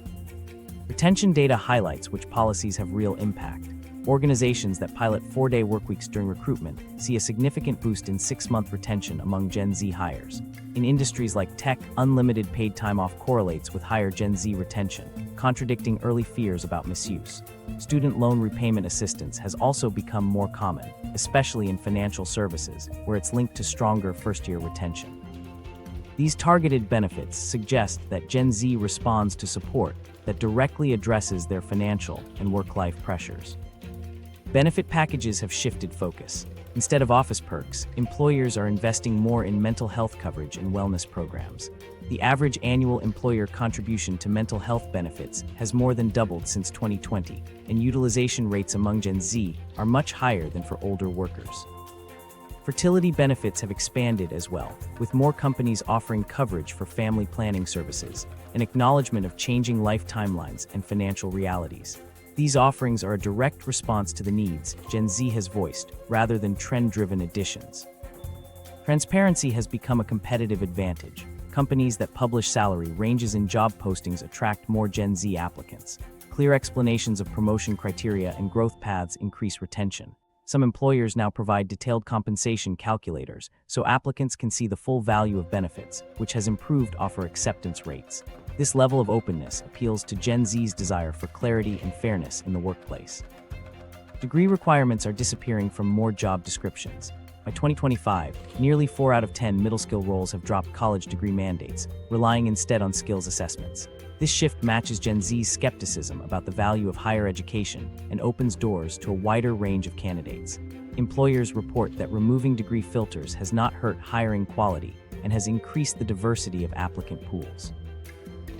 Speaker 1: Retention data highlights which policies have real impact. Organizations that pilot 4-day workweeks during recruitment see a significant boost in 6-month retention among Gen Z hires. In industries like tech, unlimited paid time off correlates with higher Gen Z retention, contradicting early fears about misuse. Student loan repayment assistance has also become more common, especially in financial services, where it's linked to stronger first-year retention. These targeted benefits suggest that Gen Z responds to support that directly addresses their financial and work-life pressures. Benefit packages have shifted focus. Instead of office perks, employers are investing more in mental health coverage and wellness programs. The average annual employer contribution to mental health benefits has more than doubled since 2020, and utilization rates among Gen Z are much higher than for older workers. Fertility benefits have expanded as well, with more companies offering coverage for family planning services, an acknowledgement of changing life timelines and financial realities. These offerings are a direct response to the needs Gen Z has voiced, rather than trend-driven additions. Transparency has become a competitive advantage. Companies that publish salary ranges in job postings attract more Gen Z applicants. Clear explanations of promotion criteria and growth paths increase retention. Some employers now provide detailed compensation calculators, so applicants can see the full value of benefits, which has improved offer acceptance rates. This level of openness appeals to Gen Z's desire for clarity and fairness in the workplace. Degree requirements are disappearing from more job descriptions. By 2025, nearly 4 out of 10 middle-skill roles have dropped college degree mandates, relying instead on skills assessments. This shift matches Gen Z's skepticism about the value of higher education and opens doors to a wider range of candidates. Employers report that removing degree filters has not hurt hiring quality and has increased the diversity of applicant pools.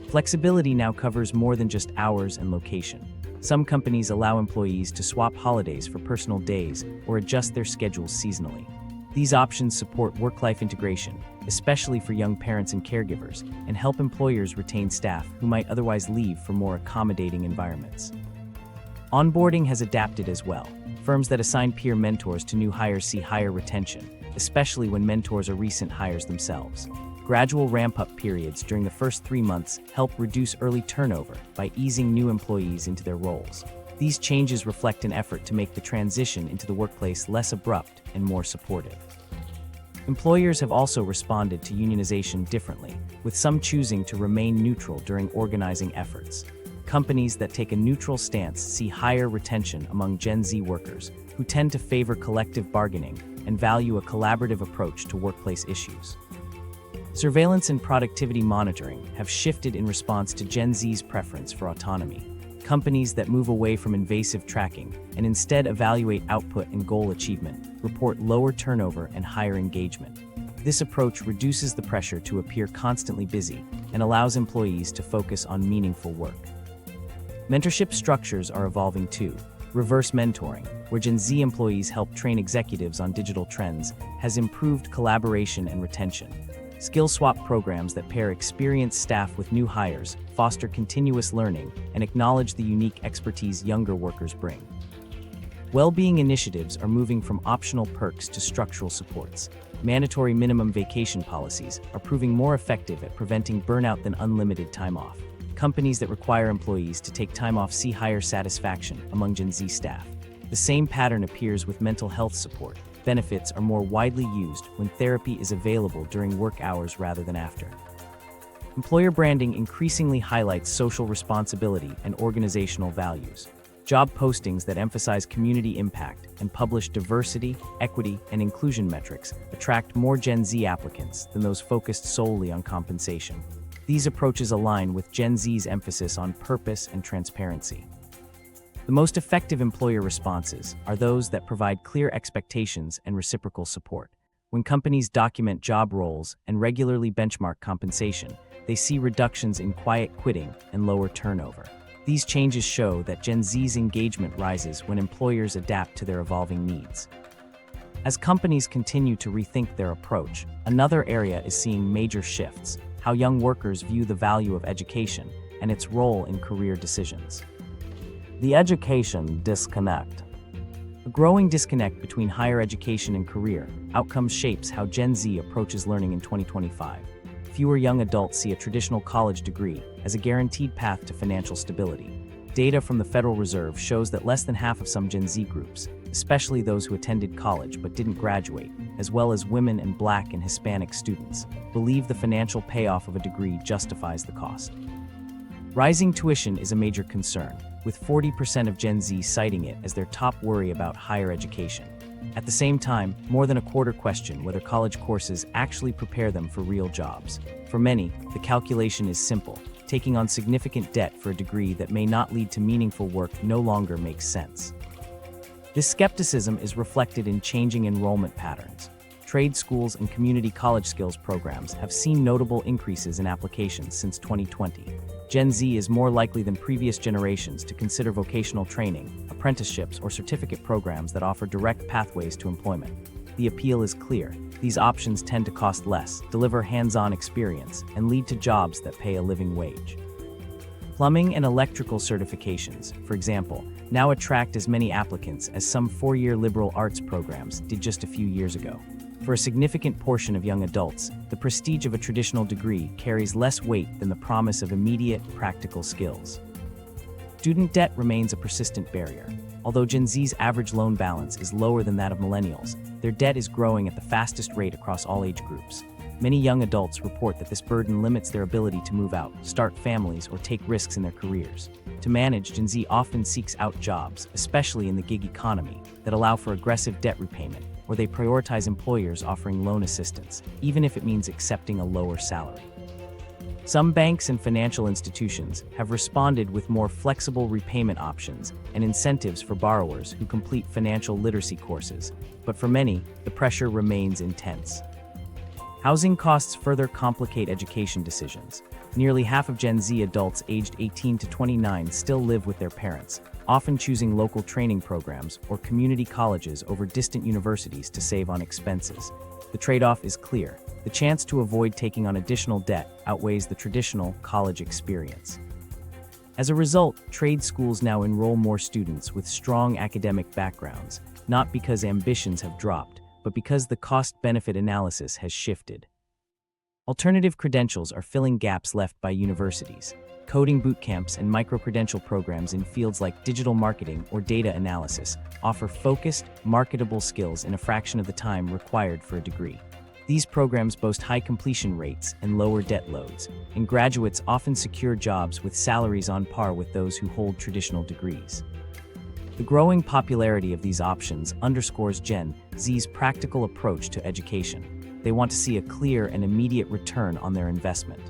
Speaker 1: Flexibility now covers more than just hours and location. Some companies allow employees to swap holidays for personal days or adjust their schedules seasonally. These options support work-life integration, especially for young parents and caregivers, and help employers retain staff who might otherwise leave for more accommodating environments. Onboarding has adapted as well. Firms that assign peer mentors to new hires see higher retention, especially when mentors are recent hires themselves. Gradual ramp-up periods during the first 3 months help reduce early turnover by easing new employees into their roles. These changes reflect an effort to make the transition into the workplace less abrupt and more supportive. Employers have also responded to unionization differently, with some choosing to remain neutral during organizing efforts. Companies that take a neutral stance see higher retention among Gen Z workers, who tend to favor collective bargaining and value a collaborative approach to workplace issues. Surveillance and productivity monitoring have shifted in response to Gen Z's preference for autonomy. Companies that move away from invasive tracking and instead evaluate output and goal achievement report lower turnover and higher engagement. This approach reduces the pressure to appear constantly busy and allows employees to focus on meaningful work. Mentorship structures are evolving too. Reverse mentoring, where Gen Z employees help train executives on digital trends, has improved collaboration and retention. Skill swap programs that pair experienced staff with new hires foster continuous learning and acknowledge the unique expertise younger workers bring. Well-being initiatives are moving from optional perks to structural supports. Mandatory minimum vacation policies are proving more effective at preventing burnout than unlimited time off. Companies that require employees to take time off see higher satisfaction among Gen Z staff. The same pattern appears with mental health support. Benefits are more widely used when therapy is available during work hours rather than after. Employer branding increasingly highlights social responsibility and organizational values. Job postings that emphasize community impact and publish diversity, equity, and inclusion metrics attract more Gen Z applicants than those focused solely on compensation. These approaches align with Gen Z's emphasis on purpose and transparency. The most effective employer responses are those that provide clear expectations and reciprocal support. When companies document job roles and regularly benchmark compensation, they see reductions in quiet quitting and lower turnover. These changes show that Gen Z's engagement rises when employers adapt to their evolving needs. As companies continue to rethink their approach, another area is seeing major shifts: how young workers view the value of education and its role in career decisions. The education disconnect. A growing disconnect between higher education and career outcomes shapes how Gen Z approaches learning in 2025. Fewer young adults see a traditional college degree as a guaranteed path to financial stability. Data from the Federal Reserve shows that less than half of some Gen Z groups, especially those who attended college but didn't graduate, as well as women and Black and Hispanic students, believe the financial payoff of a degree justifies the cost. Rising tuition is a major concern, with 40% of Gen Z citing it as their top worry about higher education. At the same time, more than a quarter question whether college courses actually prepare them for real jobs. For many, the calculation is simple. Taking on significant debt for a degree that may not lead to meaningful work no longer makes sense. This skepticism is reflected in changing enrollment patterns. Trade schools and community college skills programs have seen notable increases in applications since 2020. Gen Z is more likely than previous generations to consider vocational training, apprenticeships, or certificate programs that offer direct pathways to employment. The appeal is clear. These options tend to cost less, deliver hands-on experience, and lead to jobs that pay a living wage. Plumbing and electrical certifications, for example, now attract as many applicants as some four-year liberal arts programs did just a few years ago. For a significant portion of young adults, the prestige of a traditional degree carries less weight than the promise of immediate, practical skills. Student debt remains a persistent barrier. Although Gen Z's average loan balance is lower than that of millennials, their debt is growing at the fastest rate across all age groups. Many young adults report that this burden limits their ability to move out, start families, or take risks in their careers. To manage, Gen Z often seeks out jobs, especially in the gig economy, that allow for aggressive debt repayment, or they prioritize employers offering loan assistance, even if it means accepting a lower salary. Some banks and financial institutions have responded with more flexible repayment options and incentives for borrowers who complete financial literacy courses, but for many, the pressure remains intense. Housing costs further complicate education decisions. Nearly half of Gen Z adults aged 18 to 29 still live with their parents, often choosing local training programs or community colleges over distant universities to save on expenses. The trade-off is clear. The chance to avoid taking on additional debt outweighs the traditional college experience. As a result, trade schools now enroll more students with strong academic backgrounds, not because ambitions have dropped, but because the cost-benefit analysis has shifted. Alternative credentials are filling gaps left by universities. Coding bootcamps and micro-credential programs in fields like digital marketing or data analysis offer focused, marketable skills in a fraction of the time required for a degree. These programs boast high completion rates and lower debt loads, and graduates often secure jobs with salaries on par with those who hold traditional degrees. The growing popularity of these options underscores Gen Z's practical approach to education. They want to see a clear and immediate return on their investment.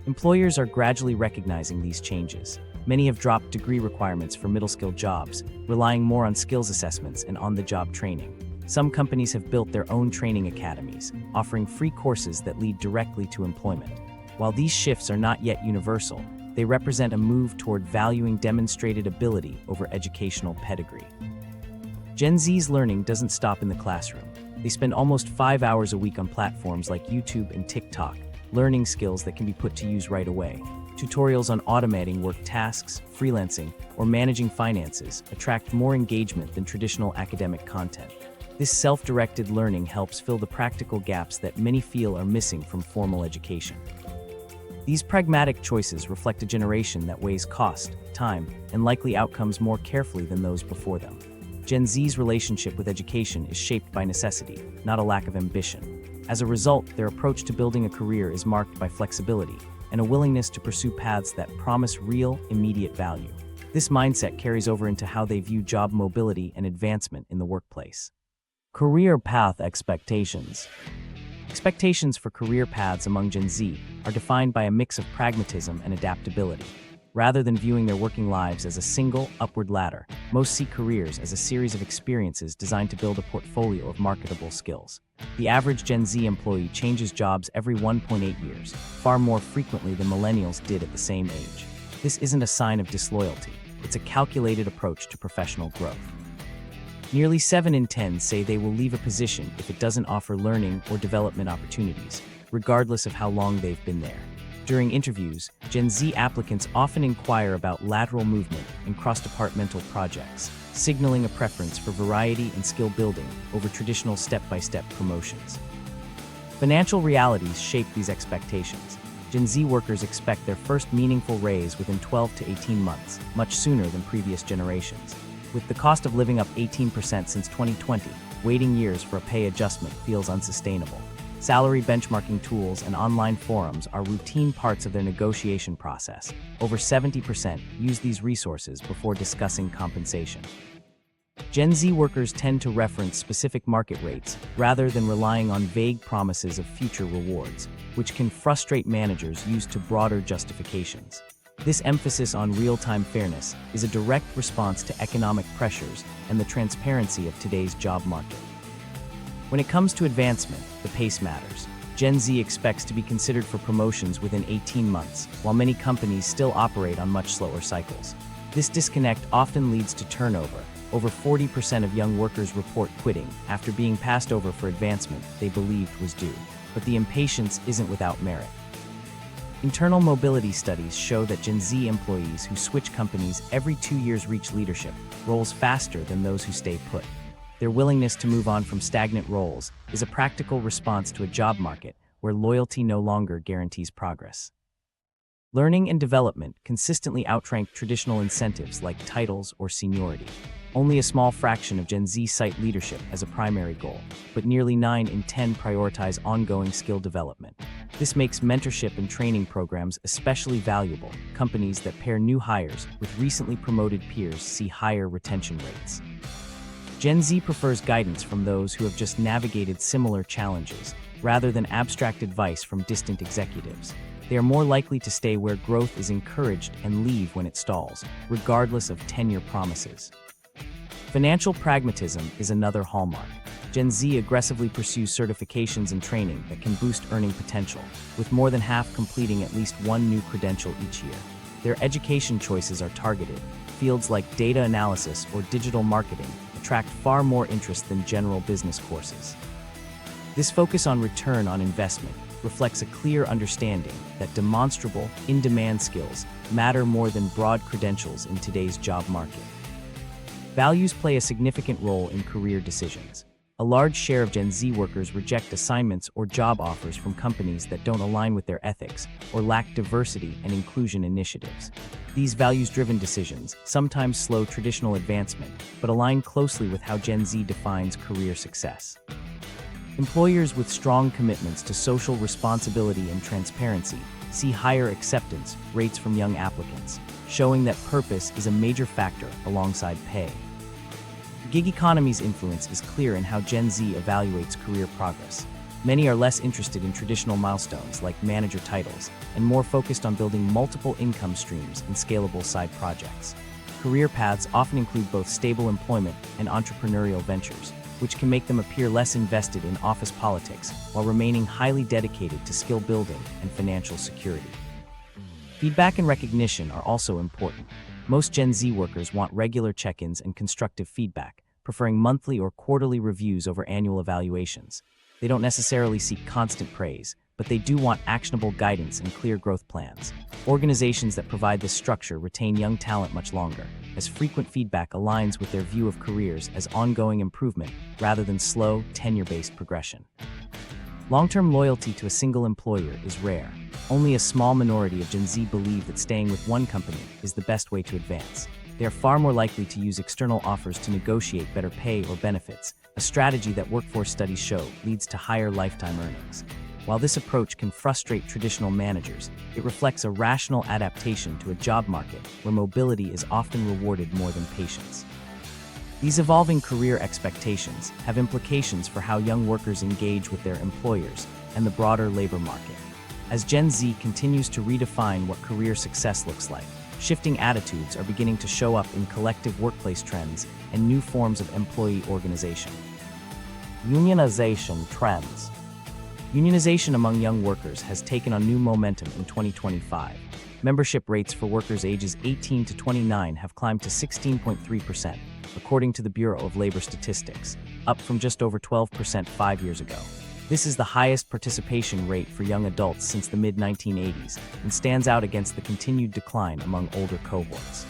Speaker 1: Employers are gradually recognizing these changes. Many have dropped degree requirements for middle-skilled jobs, relying more on skills assessments and on-the-job training. Some companies have built their own training academies, offering free courses that lead directly to employment. While these shifts are not yet universal, they represent a move toward valuing demonstrated ability over educational pedigree. Gen Z's learning doesn't stop in the classroom. They spend almost 5 hours a week on platforms like YouTube and TikTok, learning skills that can be put to use right away. Tutorials on automating work tasks, freelancing, or managing finances attract more engagement than traditional academic content. This self-directed learning helps fill the practical gaps that many feel are missing from formal education. These pragmatic choices reflect a generation that weighs cost, time, and likely outcomes more carefully than those before them. Gen Z's relationship with education is shaped by necessity, not a lack of ambition. As a result, their approach to building a career is marked by flexibility and a willingness to pursue paths that promise real, immediate value. This mindset carries over into how they view job mobility and advancement in the workplace. Career path expectations. Expectations for career paths among Gen Z are defined by a mix of pragmatism and adaptability. Rather than viewing their working lives as a single, upward ladder, most see careers as a series of experiences designed to build a portfolio of marketable skills. The average Gen Z employee changes jobs every 1.8 years, far more frequently than millennials did at the same age. This isn't a sign of disloyalty, it's a calculated approach to professional growth. Nearly 7 in 10 say they will leave a position if it doesn't offer learning or development opportunities, regardless of how long they've been there. During interviews, Gen Z applicants often inquire about lateral movement and cross-departmental projects, signaling a preference for variety and skill building over traditional step-by-step promotions. Financial realities shape these expectations. Gen Z workers expect their first meaningful raise within 12 to 18 months, much sooner than previous generations. With the cost of living up 18% since 2020, waiting years for a pay adjustment feels unsustainable. Salary benchmarking tools and online forums are routine parts of their negotiation process. Over 70% use these resources before discussing compensation. Gen Z workers tend to reference specific market rates rather than relying on vague promises of future rewards, which can frustrate managers used to broader justifications. This emphasis on real-time fairness is a direct response to economic pressures and the transparency of today's job market. When it comes to advancement, the pace matters. Gen Z expects to be considered for promotions within 18 months, while many companies still operate on much slower cycles. This disconnect often leads to turnover. Over 40% of young workers report quitting after being passed over for advancement they believed was due. But the impatience isn't without merit. Internal mobility studies show that Gen Z employees who switch companies every 2 years reach leadership roles faster than those who stay put. Their willingness to move on from stagnant roles is a practical response to a job market where loyalty no longer guarantees progress. Learning and development consistently outrank traditional incentives like titles or seniority. Only a small fraction of Gen Z cite leadership as a primary goal, but nearly 9 in 10 prioritize ongoing skill development. This makes mentorship and training programs especially valuable. Companies that pair new hires with recently promoted peers see higher retention rates. Gen Z prefers guidance from those who have just navigated similar challenges, rather than abstract advice from distant executives. They are more likely to stay where growth is encouraged and leave when it stalls, regardless of tenure promises. Financial pragmatism is another hallmark. Gen Z aggressively pursues certifications and training that can boost earning potential, with more than half completing at least one new credential each year. Their education choices are targeted. Fields like data analysis or digital marketing attract far more interest than general business courses. This focus on return on investment reflects a clear understanding that demonstrable, in-demand skills matter more than broad credentials in today's job market. Values play a significant role in career decisions. A large share of Gen Z workers reject assignments or job offers from companies that don't align with their ethics or lack diversity and inclusion initiatives. These values-driven decisions sometimes slow traditional advancement, but align closely with how Gen Z defines career success. Employers with strong commitments to social responsibility and transparency see higher acceptance rates from young applicants, showing that purpose is a major factor alongside pay. Gig economy's influence is clear in how Gen Z evaluates career progress. Many are less interested in traditional milestones like manager titles and more focused on building multiple income streams and scalable side projects. Career paths often include both stable employment and entrepreneurial ventures, which can make them appear less invested in office politics while remaining highly dedicated to skill building and financial security. Feedback and recognition are also important. Most Gen Z workers want regular check-ins and constructive feedback, preferring monthly or quarterly reviews over annual evaluations. They don't necessarily seek constant praise, but they do want actionable guidance and clear growth plans. Organizations that provide this structure retain young talent much longer, as frequent feedback aligns with their view of careers as ongoing improvement rather than slow, tenure-based progression. Long-term loyalty to a single employer is rare. Only a small minority of Gen Z believe that staying with one company is the best way to advance. They are far more likely to use external offers to negotiate better pay or benefits, a strategy that workforce studies show leads to higher lifetime earnings. While this approach can frustrate traditional managers, it reflects a rational adaptation to a job market where mobility is often rewarded more than patience. These evolving career expectations have implications for how young workers engage with their employers and the broader labor market. As Gen Z continues to redefine what career success looks like, shifting attitudes are beginning to show up in collective workplace trends and new forms of employee organization. Unionization trends. Unionization among young workers has taken on new momentum in 2025. Membership rates for workers ages 18 to 29 have climbed to 16.3%, according to the Bureau of Labor Statistics, up from just over 12% 5 years ago. This is the highest participation rate for young adults since the mid-1980s and stands out against the continued decline among older cohorts.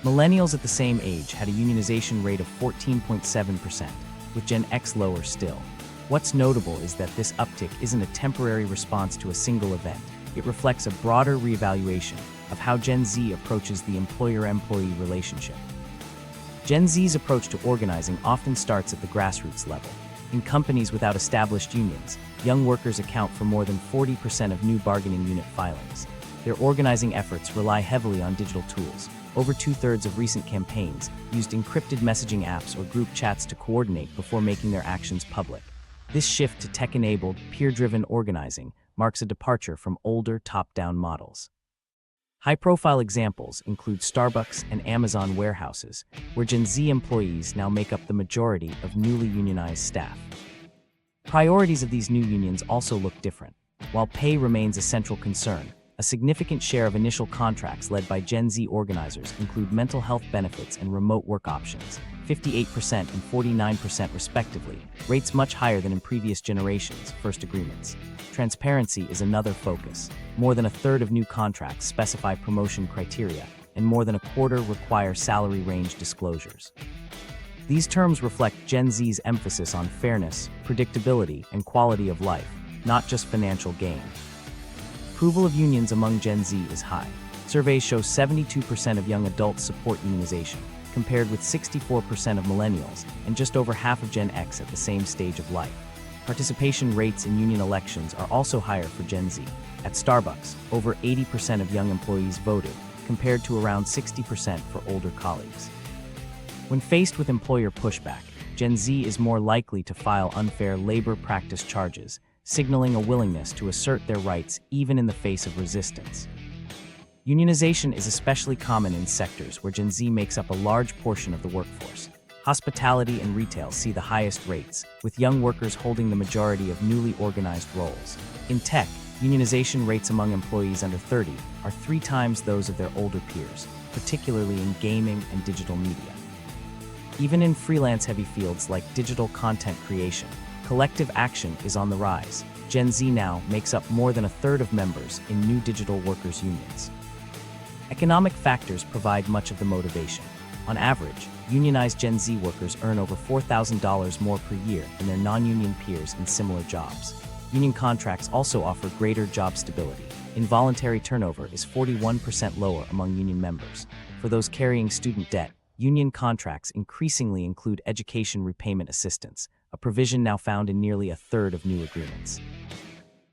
Speaker 1: Millennials at the same age had a unionization rate of 14.7%, with Gen X lower still. What's notable is that this uptick isn't a temporary response to a single event. It reflects a broader reevaluation of how Gen Z approaches the employer-employee relationship. Gen Z's approach to organizing often starts at the grassroots level. In companies without established unions, young workers account for more than 40% of new bargaining unit filings. Their organizing efforts rely heavily on digital tools. Over 2/3 of recent campaigns used encrypted messaging apps or group chats to coordinate before making their actions public. This shift to tech-enabled, peer-driven organizing marks a departure from older top-down models. High-profile examples include Starbucks and Amazon warehouses, where Gen Z employees now make up the majority of newly unionized staff. Priorities of these new unions also look different. While pay remains a central concern, a significant share of initial contracts led by Gen Z organizers include mental health benefits and remote work options, 58% and 49% respectively, rates much higher than in previous generations' first agreements. Transparency is another focus. More than 1/3 of new contracts specify promotion criteria, and more than 1/4 require salary range disclosures. These terms reflect Gen Z's emphasis on fairness, predictability, and quality of life, not just financial gain. Approval of unions among Gen Z is high. Surveys show 72% of young adults support unionization, compared with 64% of millennials and just over half of Gen X at the same stage of life. Participation rates in union elections are also higher for Gen Z. At Starbucks, over 80% of young employees voted, compared to around 60% for older colleagues. When faced with employer pushback, Gen Z is more likely to file unfair labor practice charges, signaling a willingness to assert their rights even in the face of resistance. Unionization is especially common in sectors where Gen Z makes up a large portion of the workforce. Hospitality and retail see the highest rates, with young workers holding the majority of newly organized roles. In tech, unionization rates among employees under 30 are 3 times those of their older peers, particularly in gaming and digital media. Even in freelance-heavy fields like digital content creation, collective action is on the rise. Gen Z now makes up more than 1/3 of members in new digital workers' unions. Economic factors provide much of the motivation. On average, unionized Gen Z workers earn over $4,000 more per year than their non-union peers in similar jobs. Union contracts also offer greater job stability. Involuntary turnover is 41% lower among union members. For those carrying student debt, union contracts increasingly include education repayment assistance, a provision now found in nearly a third of new agreements.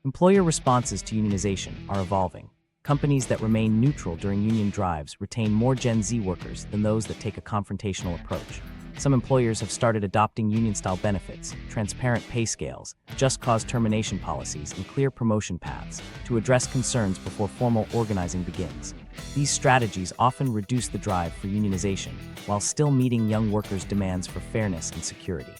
Speaker 1: Employer responses to unionization are evolving. Companies that remain neutral during union drives retain more Gen Z workers than those that take a confrontational approach. Some employers have started adopting union-style benefits, transparent pay scales, just cause termination policies, and clear promotion paths to address concerns before formal organizing begins. These strategies often reduce the drive for unionization, while still meeting young workers' demands for fairness and security.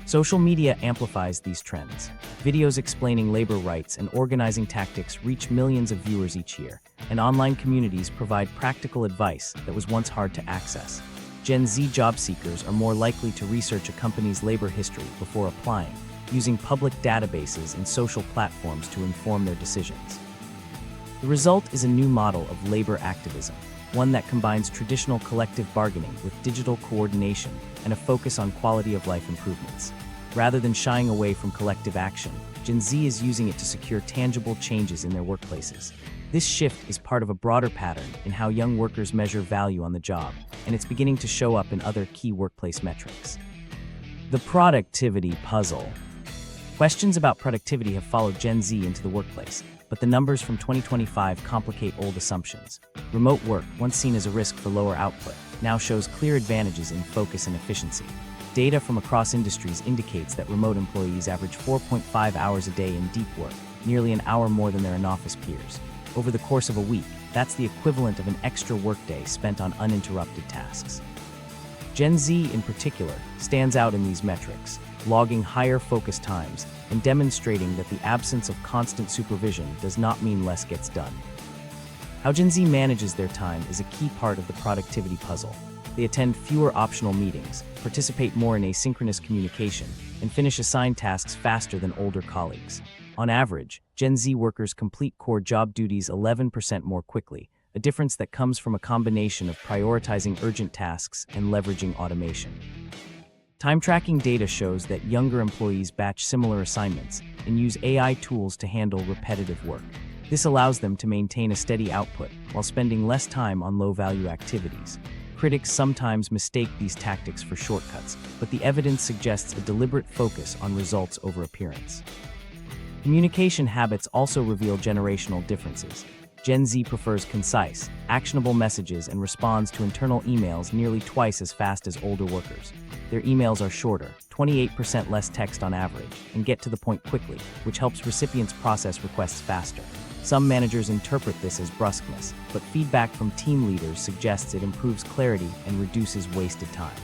Speaker 1: Social media amplifies these trends. Videos explaining labor rights and organizing tactics reach millions of viewers each year, and online communities provide practical advice that was once hard to access. Gen Z job seekers are more likely to research a company's labor history before applying, using public databases and social platforms to inform their decisions. The result is a new model of labor activism, one that combines traditional collective bargaining with digital coordination and a focus on quality of life improvements. Rather than shying away from collective action, Gen Z is using it to secure tangible changes in their workplaces. This shift is part of a broader pattern in how young workers measure value on the job, and it's beginning to show up in other key workplace metrics. The productivity puzzle. Questions about productivity have followed Gen Z into the workplace, but the numbers from 2025 complicate old assumptions. Remote work, once seen as a risk for lower output, now shows clear advantages in focus and efficiency. Data from across industries indicates that remote employees average 4.5 hours a day in deep work, nearly an hour more than their in-office peers. Over the course of a week, that's the equivalent of an extra workday spent on uninterrupted tasks. Gen Z, in particular, stands out in these metrics, logging higher focus times and demonstrating that the absence of constant supervision does not mean less gets done. How Gen Z manages their time is a key part of the productivity puzzle. They attend fewer optional meetings, participate more in asynchronous communication, and finish assigned tasks faster than older colleagues. On average, Gen Z workers complete core job duties 11% more quickly, a difference that comes from a combination of prioritizing urgent tasks and leveraging automation. Time tracking data shows that younger employees batch similar assignments and use AI tools to handle repetitive work. This allows them to maintain a steady output while spending less time on low-value activities. Critics sometimes mistake these tactics for shortcuts, but the evidence suggests a deliberate focus on results over appearance. Communication habits also reveal generational differences. Gen Z prefers concise, actionable messages and responds to internal emails nearly twice as fast as older workers. Their emails are shorter, 28% less text on average, and get to the point quickly, which helps recipients process requests faster. Some managers interpret this as brusqueness, but feedback from team leaders suggests it improves clarity and reduces wasted time.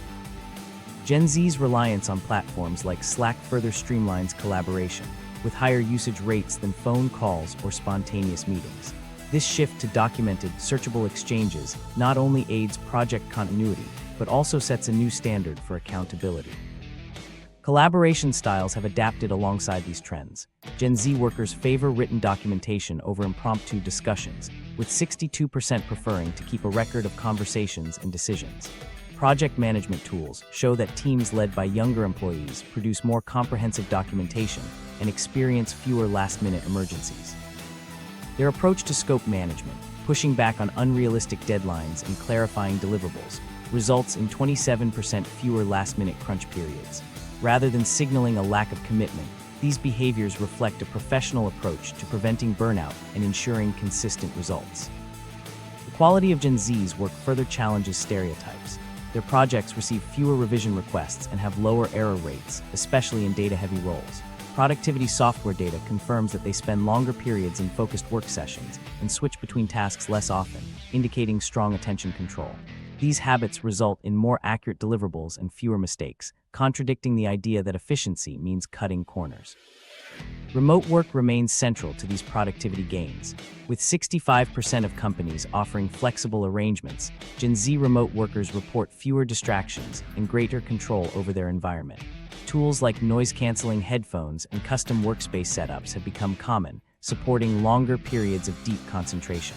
Speaker 1: Gen Z's reliance on platforms like Slack further streamlines collaboration, with higher usage rates than phone calls or spontaneous meetings. This shift to documented, searchable exchanges not only aids project continuity, but also sets a new standard for accountability. Collaboration styles have adapted alongside these trends. Gen Z workers favor written documentation over impromptu discussions, with 62% preferring to keep a record of conversations and decisions. Project management tools show that teams led by younger employees produce more comprehensive documentation and experience fewer last-minute emergencies. Their approach to scope management, pushing back on unrealistic deadlines and clarifying deliverables, results in 27% fewer last-minute crunch periods. Rather than signaling a lack of commitment, these behaviors reflect a professional approach to preventing burnout and ensuring consistent results. The quality of Gen Z's work further challenges stereotypes. Their projects receive fewer revision requests and have lower error rates, especially in data-heavy roles. Productivity software data confirms that they spend longer periods in focused work sessions and switch between tasks less often, indicating strong attention control. These habits result in more accurate deliverables and fewer mistakes, contradicting the idea that efficiency means cutting corners. Remote work remains central to these productivity gains. With 65% of companies offering flexible arrangements, Gen Z remote workers report fewer distractions and greater control over their environment. Tools like noise-canceling headphones and custom workspace setups have become common, supporting longer periods of deep concentration.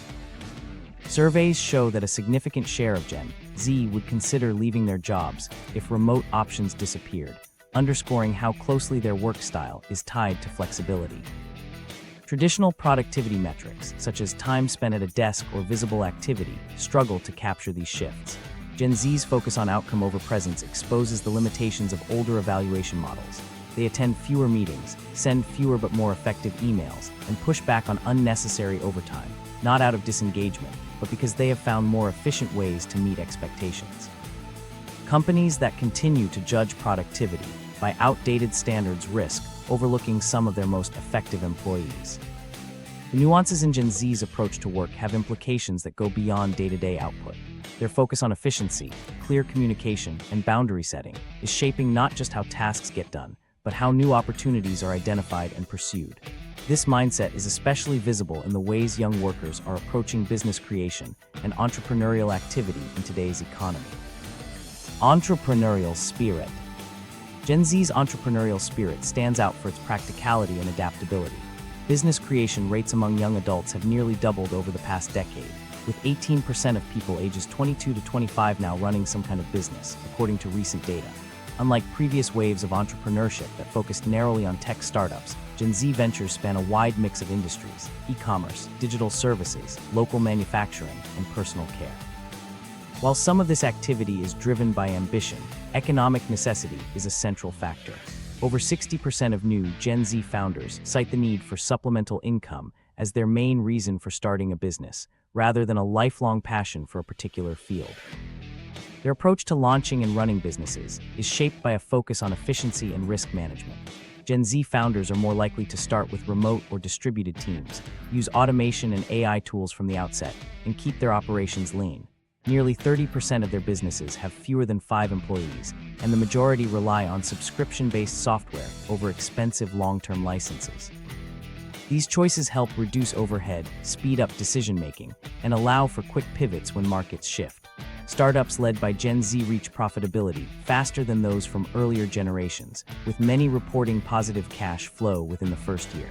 Speaker 1: Surveys show that a significant share of Gen Z would consider leaving their jobs if remote options disappeared, underscoring how closely their work style is tied to flexibility. Traditional productivity metrics, such as time spent at a desk or visible activity, struggle to capture these shifts. Gen Z's focus on outcome over presence exposes the limitations of older evaluation models. They attend fewer meetings, send fewer but more effective emails, and push back on unnecessary overtime, not out of disengagement, but because they have found more efficient ways to meet expectations. Companies that continue to judge productivity by outdated standards risk overlooking some of their most effective employees. The nuances in Gen Z's approach to work have implications that go beyond day-to-day output. Their focus on efficiency, clear communication, and boundary setting is shaping not just how tasks get done, but how new opportunities are identified and pursued. This mindset is especially visible in the ways young workers are approaching business creation and entrepreneurial activity in today's economy. Entrepreneurial spirit. Gen Z's entrepreneurial spirit stands out for its practicality and adaptability. Business creation rates among young adults have nearly doubled over the past decade, with 18% of people ages 22 to 25 now running some kind of business, according to recent data. Unlike previous waves of entrepreneurship that focused narrowly on tech startups, Gen Z ventures span a wide mix of industries: e-commerce, digital services, local manufacturing, and personal care. While some of this activity is driven by ambition, economic necessity is a central factor. Over 60% of new Gen Z founders cite the need for supplemental income as their main reason for starting a business, rather than a lifelong passion for a particular field. Their approach to launching and running businesses is shaped by a focus on efficiency and risk management. Gen Z founders are more likely to start with remote or distributed teams, use automation and AI tools from the outset, and keep their operations lean. Nearly 30% of their businesses have fewer than 5 employees, and the majority rely on subscription-based software over expensive long-term licenses. These choices help reduce overhead, speed up decision-making, and allow for quick pivots when markets shift. Startups led by Gen Z reach profitability faster than those from earlier generations, with many reporting positive cash flow within the first year.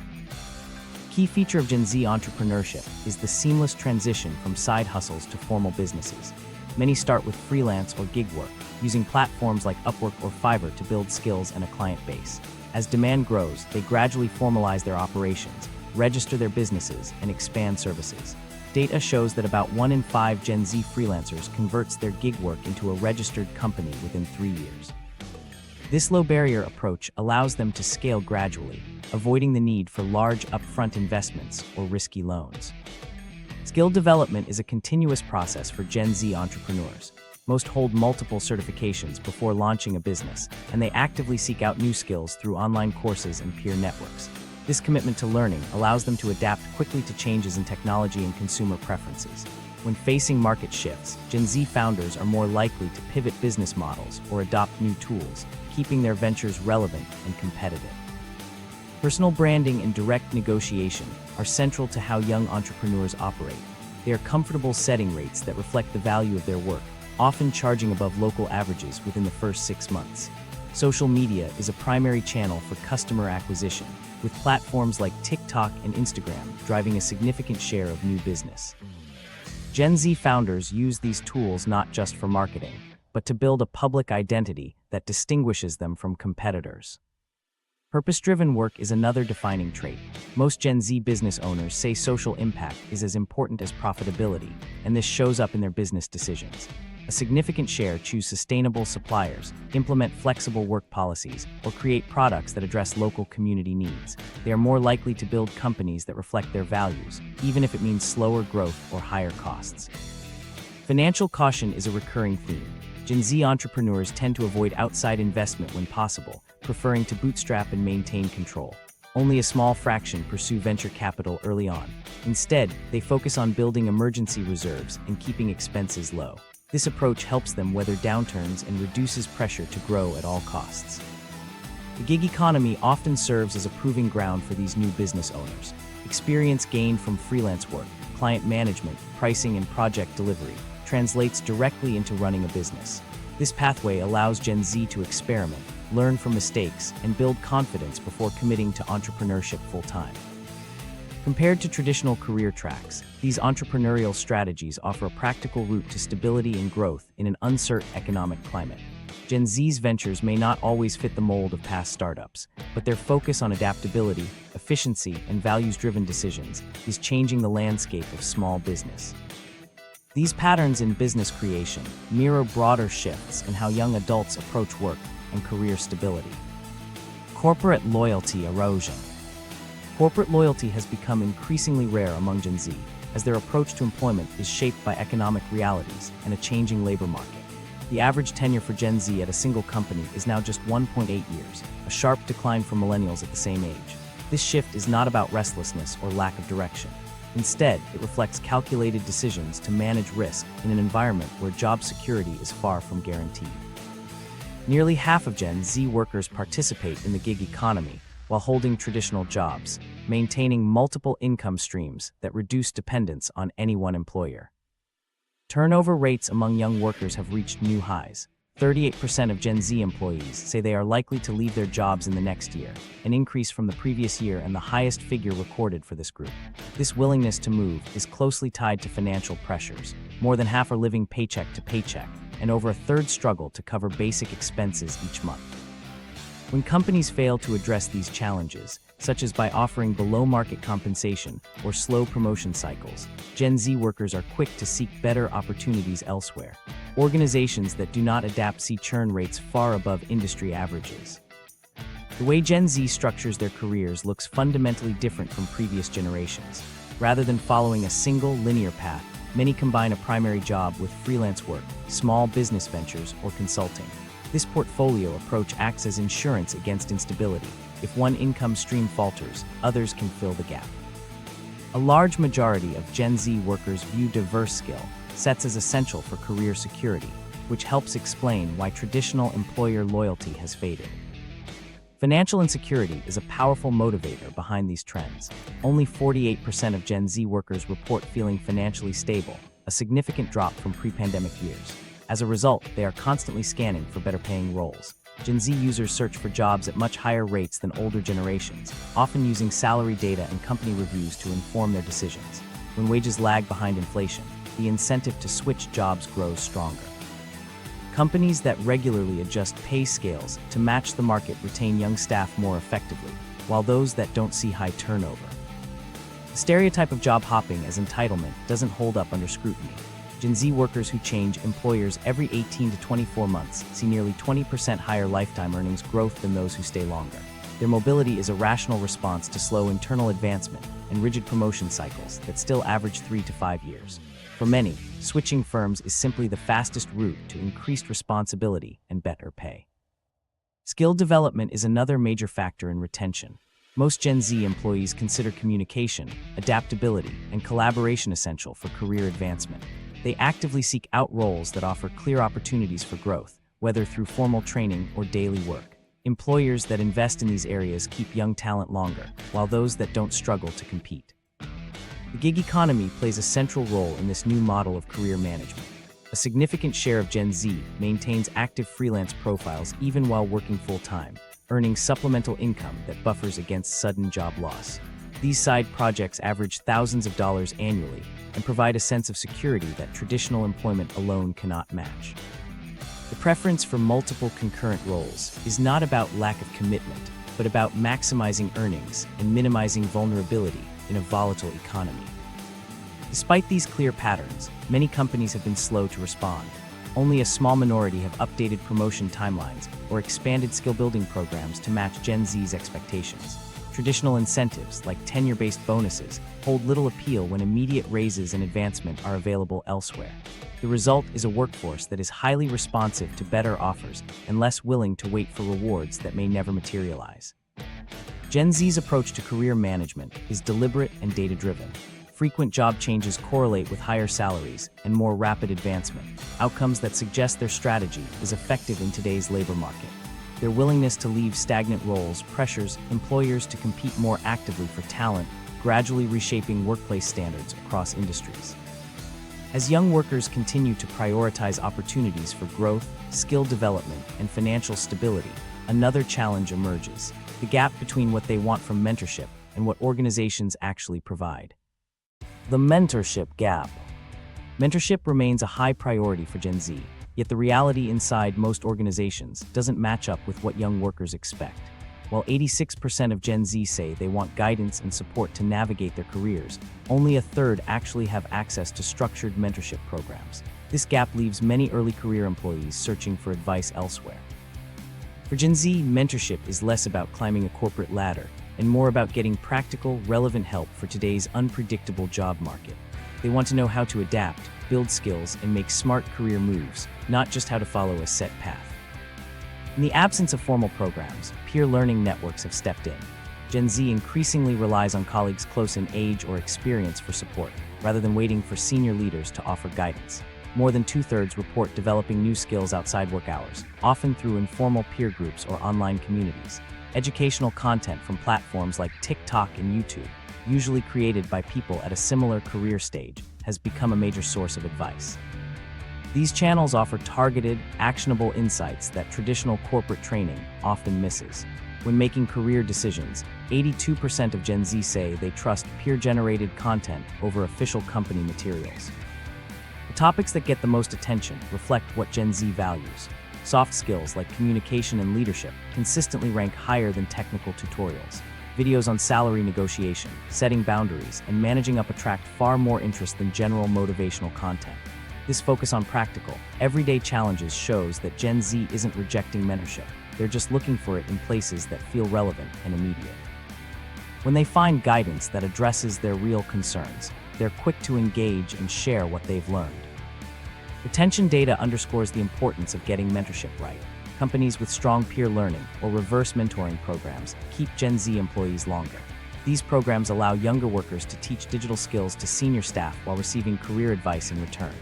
Speaker 1: Key feature of Gen Z entrepreneurship is the seamless transition from side hustles to formal businesses. Many start with freelance or gig work, using platforms like Upwork or Fiverr to build skills and a client base. As demand grows, they gradually formalize their operations, register their businesses, and expand services. Data shows that about 1 in 5 Gen Z freelancers converts their gig work into a registered company within 3 years. This low-barrier approach allows them to scale gradually, avoiding the need for large upfront investments or risky loans. Skill development is a continuous process for Gen Z entrepreneurs. Most hold multiple certifications before launching a business, and they actively seek out new skills through online courses and peer networks. This commitment to learning allows them to adapt quickly to changes in technology and consumer preferences. When facing market shifts, Gen Z founders are more likely to pivot business models or adopt new tools, keeping their ventures relevant and competitive. Personal branding and direct negotiation are central to how young entrepreneurs operate. They are comfortable setting rates that reflect the value of their work, often charging above local averages within the first 6 months. Social media is a primary channel for customer acquisition, with platforms like TikTok and Instagram driving a significant share of new business. Gen Z founders use these tools not just for marketing, but to build a public identity that distinguishes them from competitors. Purpose-driven work is another defining trait. Most Gen Z business owners say social impact is as important as profitability, and this shows up in their business decisions. A significant share choose sustainable suppliers, implement flexible work policies, or create products that address local community needs. They are more likely to build companies that reflect their values, even if it means slower growth or higher costs. Financial caution is a recurring theme. Gen Z entrepreneurs tend to avoid outside investment when possible, preferring to bootstrap and maintain control. Only a small fraction pursue venture capital early on. Instead, they focus on building emergency reserves and keeping expenses low. This approach helps them weather downturns and reduces pressure to grow at all costs. The gig economy often serves as a proving ground for these new business owners. Experience gained from freelance work, client management, pricing, and project delivery translates directly into running a business. This pathway allows Gen Z to experiment, learn from mistakes, and build confidence before committing to entrepreneurship full-time. Compared to traditional career tracks, these entrepreneurial strategies offer a practical route to stability and growth in an uncertain economic climate. Gen Z's ventures may not always fit the mold of past startups, but their focus on adaptability, efficiency, and values-driven decisions is changing the landscape of small business. These patterns in business creation mirror broader shifts in how young adults approach work and career stability. Corporate loyalty erosion. Corporate loyalty has become increasingly rare among Gen Z, as their approach to employment is shaped by economic realities and a changing labor market. The average tenure for Gen Z at a single company is now just 1.8 years, a sharp decline from millennials at the same age. This shift is not about restlessness or lack of direction. Instead, it reflects calculated decisions to manage risk in an environment where job security is far from guaranteed. Nearly half of Gen Z workers participate in the gig economy while holding traditional jobs, maintaining multiple income streams that reduce dependence on any one employer. Turnover rates among young workers have reached new highs. 38% of Gen Z employees say they are likely to leave their jobs in the next year, an increase from the previous year and the highest figure recorded for this group. This willingness to move is closely tied to financial pressures. More than half are living paycheck to paycheck, and over a third struggle to cover basic expenses each month. When companies fail to address these challenges, such as by offering below-market compensation or slow promotion cycles, Gen Z workers are quick to seek better opportunities elsewhere. Organizations that do not adapt see churn rates far above industry averages. The way Gen Z structures their careers looks fundamentally different from previous generations. Rather than following a single linear path, many combine a primary job with freelance work, small business ventures, or consulting. This portfolio approach acts as insurance against instability. If one income stream falters, others can fill the gap. A large majority of Gen Z workers view diverse skill sets as essential for career security, which helps explain why traditional employer loyalty has faded. Financial insecurity is a powerful motivator behind these trends. Only 48% of Gen Z workers report feeling financially stable, a significant drop from pre-pandemic years. As a result, they are constantly scanning for better-paying roles. Gen Z users search for jobs at much higher rates than older generations, often using salary data and company reviews to inform their decisions. When wages lag behind inflation, the incentive to switch jobs grows stronger. Companies that regularly adjust pay scales to match the market retain young staff more effectively, while those that don't see high turnover. The stereotype of job hopping as entitlement doesn't hold up under scrutiny. Gen Z workers who change employers every 18 to 24 months see nearly 20% higher lifetime earnings growth than those who stay longer. Their mobility is a rational response to slow internal advancement and rigid promotion cycles that still average 3 to 5 years. For many, switching firms is simply the fastest route to increased responsibility and better pay. Skill development is another major factor in retention. Most Gen Z employees consider communication, adaptability, and collaboration essential for career advancement. They actively seek out roles that offer clear opportunities for growth, whether through formal training or daily work. Employers that invest in these areas keep young talent longer, while those that don't struggle to compete. The gig economy plays a central role in this new model of career management. A significant share of Gen Z maintains active freelance profiles even while working full-time, earning supplemental income that buffers against sudden job loss. These side projects average thousands of dollars annually and provide a sense of security that traditional employment alone cannot match. The preference for multiple concurrent roles is not about lack of commitment, but about maximizing earnings and minimizing vulnerability in a volatile economy. Despite these clear patterns, many companies have been slow to respond. Only a small minority have updated promotion timelines or expanded skill-building programs to match Gen Z's expectations. Traditional incentives, like tenure-based bonuses, hold little appeal when immediate raises and advancement are available elsewhere. The result is a workforce that is highly responsive to better offers and less willing to wait for rewards that may never materialize. Gen Z's approach to career management is deliberate and data-driven. Frequent job changes correlate with higher salaries and more rapid advancement, outcomes that suggest their strategy is effective in today's labor market. Their willingness to leave stagnant roles pressures employers to compete more actively for talent, gradually reshaping workplace standards across industries. As young workers continue to prioritize opportunities for growth, skill development, and financial stability, another challenge emerges: the gap between what they want from mentorship and what organizations actually provide. The mentorship gap. Mentorship remains a high priority for Gen Z, yet the reality inside most organizations doesn't match up with what young workers expect. While 86% of Gen Z say they want guidance and support to navigate their careers, only a third actually have access to structured mentorship programs. This gap leaves many early career employees searching for advice elsewhere. For Gen Z, mentorship is less about climbing a corporate ladder and more about getting practical, relevant help for today's unpredictable job market. They want to know how to adapt, build skills, and make smart career moves, not just how to follow a set path. In the absence of formal programs, peer learning networks have stepped in. Gen Z increasingly relies on colleagues close in age or experience for support, rather than waiting for senior leaders to offer guidance. More than two-thirds report developing new skills outside work hours, often through informal peer groups or online communities. Educational content from platforms like TikTok and YouTube, usually created by people at a similar career stage, has become a major source of advice. These channels offer targeted, actionable insights that traditional corporate training often misses. When making career decisions, 82% of Gen Z say they trust peer-generated content over official company materials. The topics that get the most attention reflect what Gen Z values. Soft skills like communication and leadership consistently rank higher than technical tutorials. Videos on salary negotiation, setting boundaries, and managing up attract far more interest than general motivational content. This focus on practical, everyday challenges shows that Gen Z isn't rejecting mentorship. They're just looking for it in places that feel relevant and immediate. When they find guidance that addresses their real concerns, they're quick to engage and share what they've learned. Retention data underscores the importance of getting mentorship right. Companies with strong peer learning or reverse mentoring programs keep Gen Z employees longer. These programs allow younger workers to teach digital skills to senior staff while receiving career advice in return.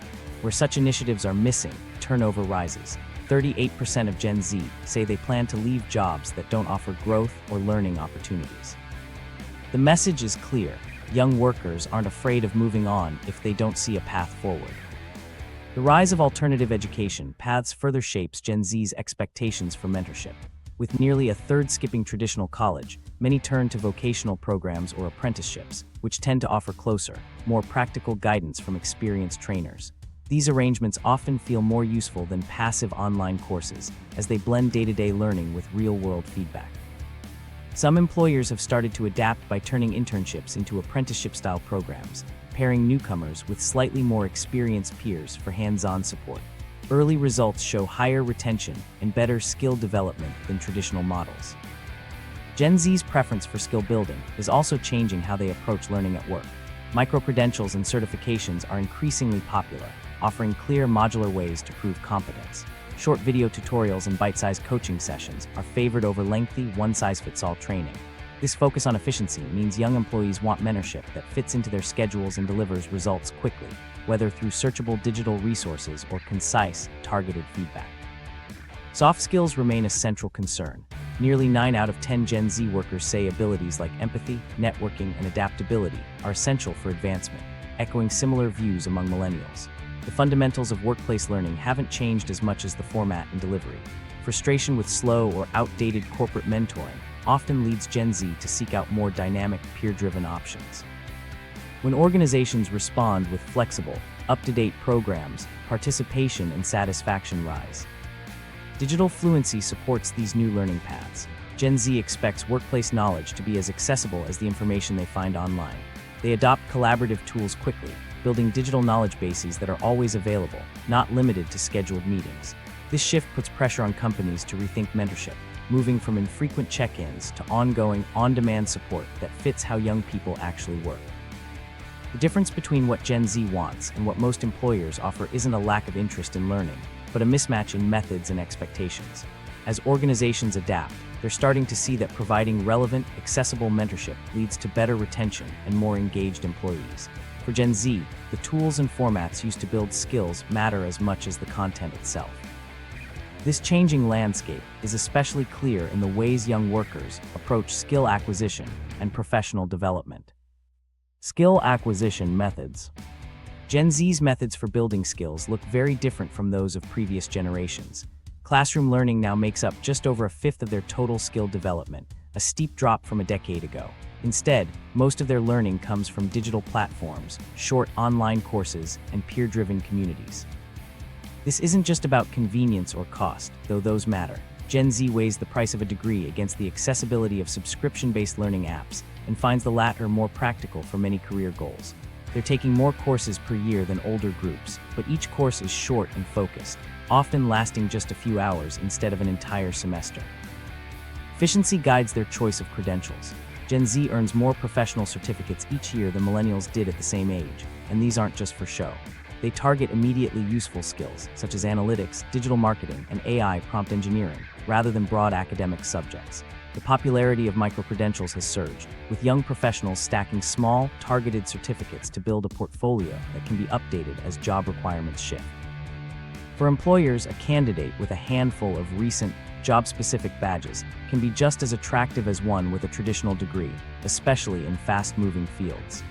Speaker 1: Where such initiatives are missing, turnover rises. 38% of Gen Z say they plan to leave jobs that don't offer growth or learning opportunities. The message is clear: young workers aren't afraid of moving on if they don't see a path forward. The rise of alternative education paths further shapes Gen Z's expectations for mentorship. With nearly a third skipping traditional college, many turn to vocational programs or apprenticeships, which tend to offer closer, more practical guidance from experienced trainers. These arrangements often feel more useful than passive online courses, as they blend day-to-day learning with real-world feedback. Some employers have started to adapt by turning internships into apprenticeship-style programs, pairing newcomers with slightly more experienced peers for hands-on support. Early results show higher retention and better skill development than traditional models. Gen Z's preference for skill building is also changing how they approach learning at work. Micro-credentials and certifications are increasingly popular, offering clear modular ways to prove competence. Short video tutorials and bite-sized coaching sessions are favored over lengthy, one-size-fits-all training. This focus on efficiency means young employees want mentorship that fits into their schedules and delivers results quickly, whether through searchable digital resources or concise, targeted feedback. Soft skills remain a central concern. Nearly 9 out of 10 Gen Z workers say abilities like empathy, networking, and adaptability are essential for advancement, echoing similar views among millennials. The fundamentals of workplace learning haven't changed as much as the format and delivery. Frustration with slow or outdated corporate mentoring often leads Gen Z to seek out more dynamic, peer-driven options. When organizations respond with flexible, up-to-date programs, participation and satisfaction rise. Digital fluency supports these new learning paths. Gen Z expects workplace knowledge to be as accessible as the information they find online. They adopt collaborative tools quickly, building digital knowledge bases that are always available, not limited to scheduled meetings. This shift puts pressure on companies to rethink mentorship, moving from infrequent check-ins to ongoing, on-demand support that fits how young people actually work. The difference between what Gen Z wants and what most employers offer isn't a lack of interest in learning, but a mismatch in methods and expectations. As organizations adapt, they're starting to see that providing relevant, accessible mentorship leads to better retention and more engaged employees. For Gen Z, the tools and formats used to build skills matter as much as the content itself. This changing landscape is especially clear in the ways young workers approach skill acquisition and professional development. Skill acquisition methods. Gen Z's methods for building skills look very different from those of previous generations. Classroom learning now makes up just over a fifth of their total skill development, a steep drop from a decade ago. Instead, most of their learning comes from digital platforms, short online courses, and peer-driven communities. This isn't just about convenience or cost, though those matter. Gen Z weighs the price of a degree against the accessibility of subscription-based learning apps and finds the latter more practical for many career goals. They're taking more courses per year than older groups, but each course is short and focused, often lasting just a few hours instead of an entire semester. Efficiency guides their choice of credentials. Gen Z earns more professional certificates each year than millennials did at the same age, and these aren't just for show. They target immediately useful skills, such as analytics, digital marketing, and AI prompt engineering, rather than broad academic subjects. The popularity of micro-credentials has surged, with young professionals stacking small, targeted certificates to build a portfolio that can be updated as job requirements shift. For employers, a candidate with a handful of recent, job-specific badges can be just as attractive as one with a traditional degree, especially in fast-moving fields.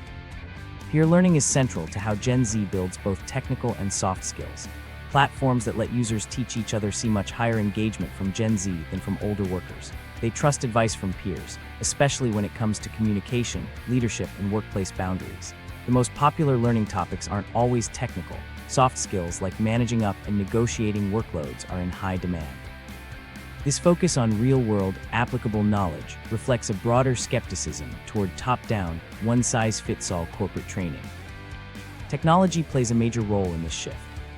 Speaker 1: Peer learning is central to how Gen Z builds both technical and soft skills. Platforms that let users teach each other see much higher engagement from Gen Z than from older workers. They trust advice from peers, especially when it comes to communication, leadership, and workplace boundaries. The most popular learning topics aren't always technical. Soft skills like managing up and negotiating workloads are in high demand. This focus on real-world, applicable knowledge reflects a broader skepticism toward top-down, one-size-fits-all corporate training. Technology plays a major role in this shift.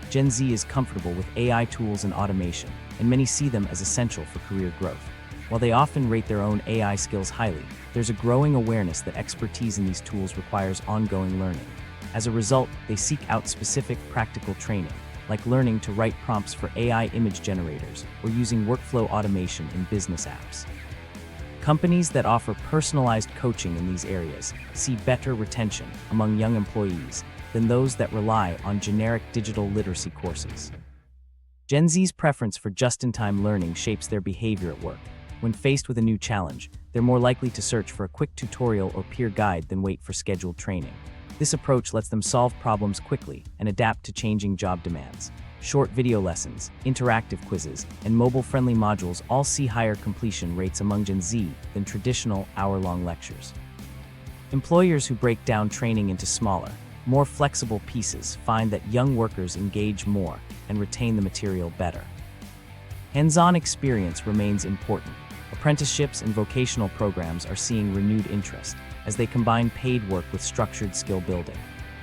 Speaker 1: Gen Z is comfortable with AI tools and automation, and many see them as essential for career growth. While they often rate their own AI skills highly, there's a growing awareness that expertise in these tools requires ongoing learning. As a result, they seek out specific, practical training, like learning to write prompts for AI image generators or using workflow automation in business apps. Companies that offer personalized coaching in these areas see better retention among young employees than those that rely on generic digital literacy courses. Gen Z's preference for just-in-time learning shapes their behavior at work. When faced with a new challenge, they're more likely to search for a quick tutorial or peer guide than wait for scheduled training. This approach lets them solve problems quickly and adapt to changing job demands. Short video lessons, interactive quizzes, and mobile-friendly modules all see higher completion rates among Gen Z than traditional hour-long lectures. Employers who break down training into smaller, more flexible pieces find that young workers engage more and retain the material better. Hands-on experience remains important. Apprenticeships and vocational programs are seeing renewed interest as they combine paid work with structured skill building.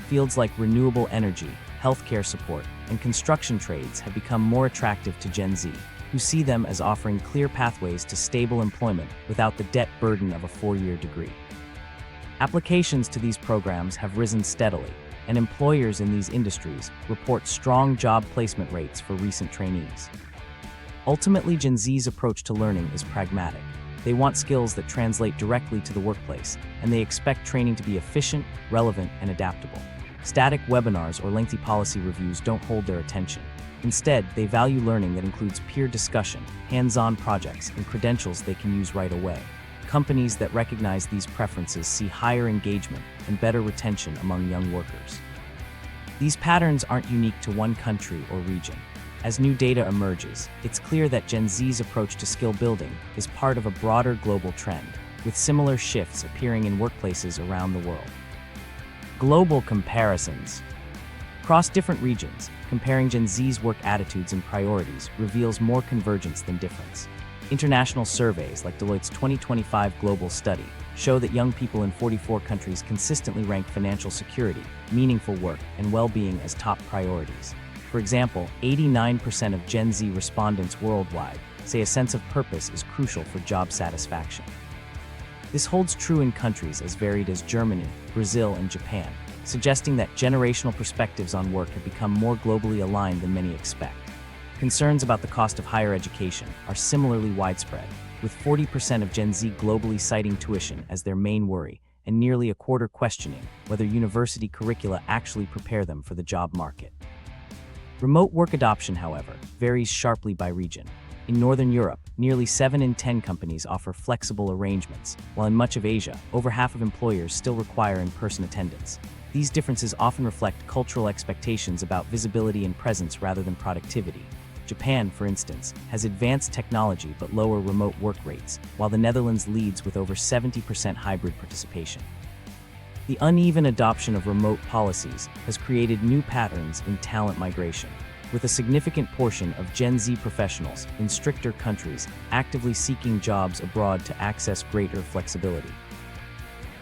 Speaker 1: Fields like renewable energy, healthcare support, and construction trades have become more attractive to Gen Z, who see them as offering clear pathways to stable employment without the debt burden of a four-year degree. Applications to these programs have risen steadily, and employers in these industries report strong job placement rates for recent trainees. Ultimately, Gen Z's approach to learning is pragmatic. They want skills that translate directly to the workplace, and they expect training to be efficient, relevant, and adaptable. Static webinars or lengthy policy reviews don't hold their attention. Instead, they value learning that includes peer discussion, hands-on projects, and credentials they can use right away. Companies that recognize these preferences see higher engagement and better retention among young workers. These patterns aren't unique to one country or region. As new data emerges, it's clear that Gen Z's approach to skill building is part of a broader global trend, with similar shifts appearing in workplaces around the world. Global comparisons. Across different regions, comparing Gen Z's work attitudes and priorities reveals more convergence than difference. International surveys like Deloitte's 2025 Global Study show that young people in 44 countries consistently rank financial security, meaningful work, and well-being as top priorities. For example, 89% of Gen Z respondents worldwide say a sense of purpose is crucial for job satisfaction. This holds true in countries as varied as Germany, Brazil, and Japan, suggesting that generational perspectives on work have become more globally aligned than many expect. Concerns about the cost of higher education are similarly widespread, with 40% of Gen Z globally citing tuition as their main worry, and nearly a quarter questioning whether university curricula actually prepare them for the job market. Remote work adoption, however, varies sharply by region. In Northern Europe, nearly 7 in 10 companies offer flexible arrangements, while in much of Asia, over half of employers still require in-person attendance. These differences often reflect cultural expectations about visibility and presence rather than productivity. Japan, for instance, has advanced technology but lower remote work rates, while the Netherlands leads with over 70% hybrid participation. The uneven adoption of remote policies has created new patterns in talent migration. with a significant portion of Gen Z professionals in stricter countries actively seeking jobs abroad to access greater flexibility.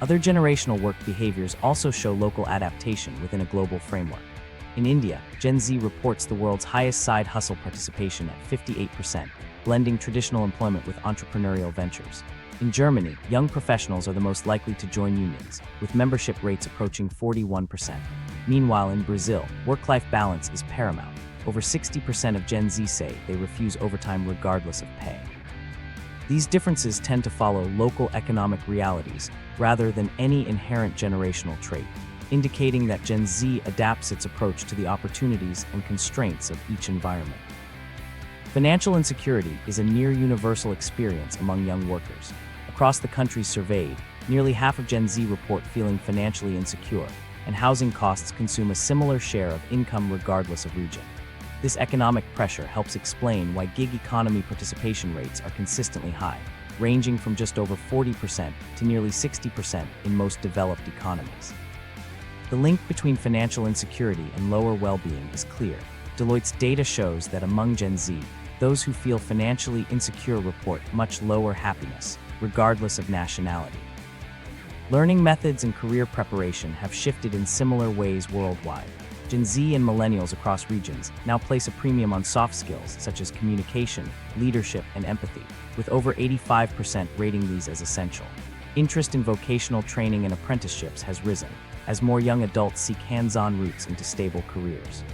Speaker 1: Other generational work behaviors also show local adaptation within a global framework. In India, Gen Z reports the world's highest side hustle participation at 58%, blending traditional employment with entrepreneurial ventures. In Germany, young professionals are the most likely to join unions, with membership rates approaching 41%. Meanwhile, in Brazil, work-life balance is paramount. Over 60% of Gen Z say they refuse overtime regardless of pay. These differences tend to follow local economic realities rather than any inherent generational trait, indicating that Gen Z adapts its approach to the opportunities and constraints of each environment. Financial insecurity is a near-universal experience among young workers. Across the countries surveyed, nearly half of Gen Z report feeling financially insecure, and housing costs consume a similar share of income regardless of region. This economic pressure helps explain why gig economy participation rates are consistently high, ranging from just over 40% to nearly 60% in most developed economies. The link between financial insecurity and lower well-being is clear. Deloitte's data shows that among Gen Z, those who feel financially insecure report much lower happiness, regardless of nationality. Learning methods and career preparation have shifted in similar ways worldwide. Gen Z and millennials across regions now place a premium on soft skills such as communication, leadership, and empathy, with over 85% rating these as essential. Interest in vocational training and apprenticeships has risen, as more young adults seek hands-on routes into stable careers.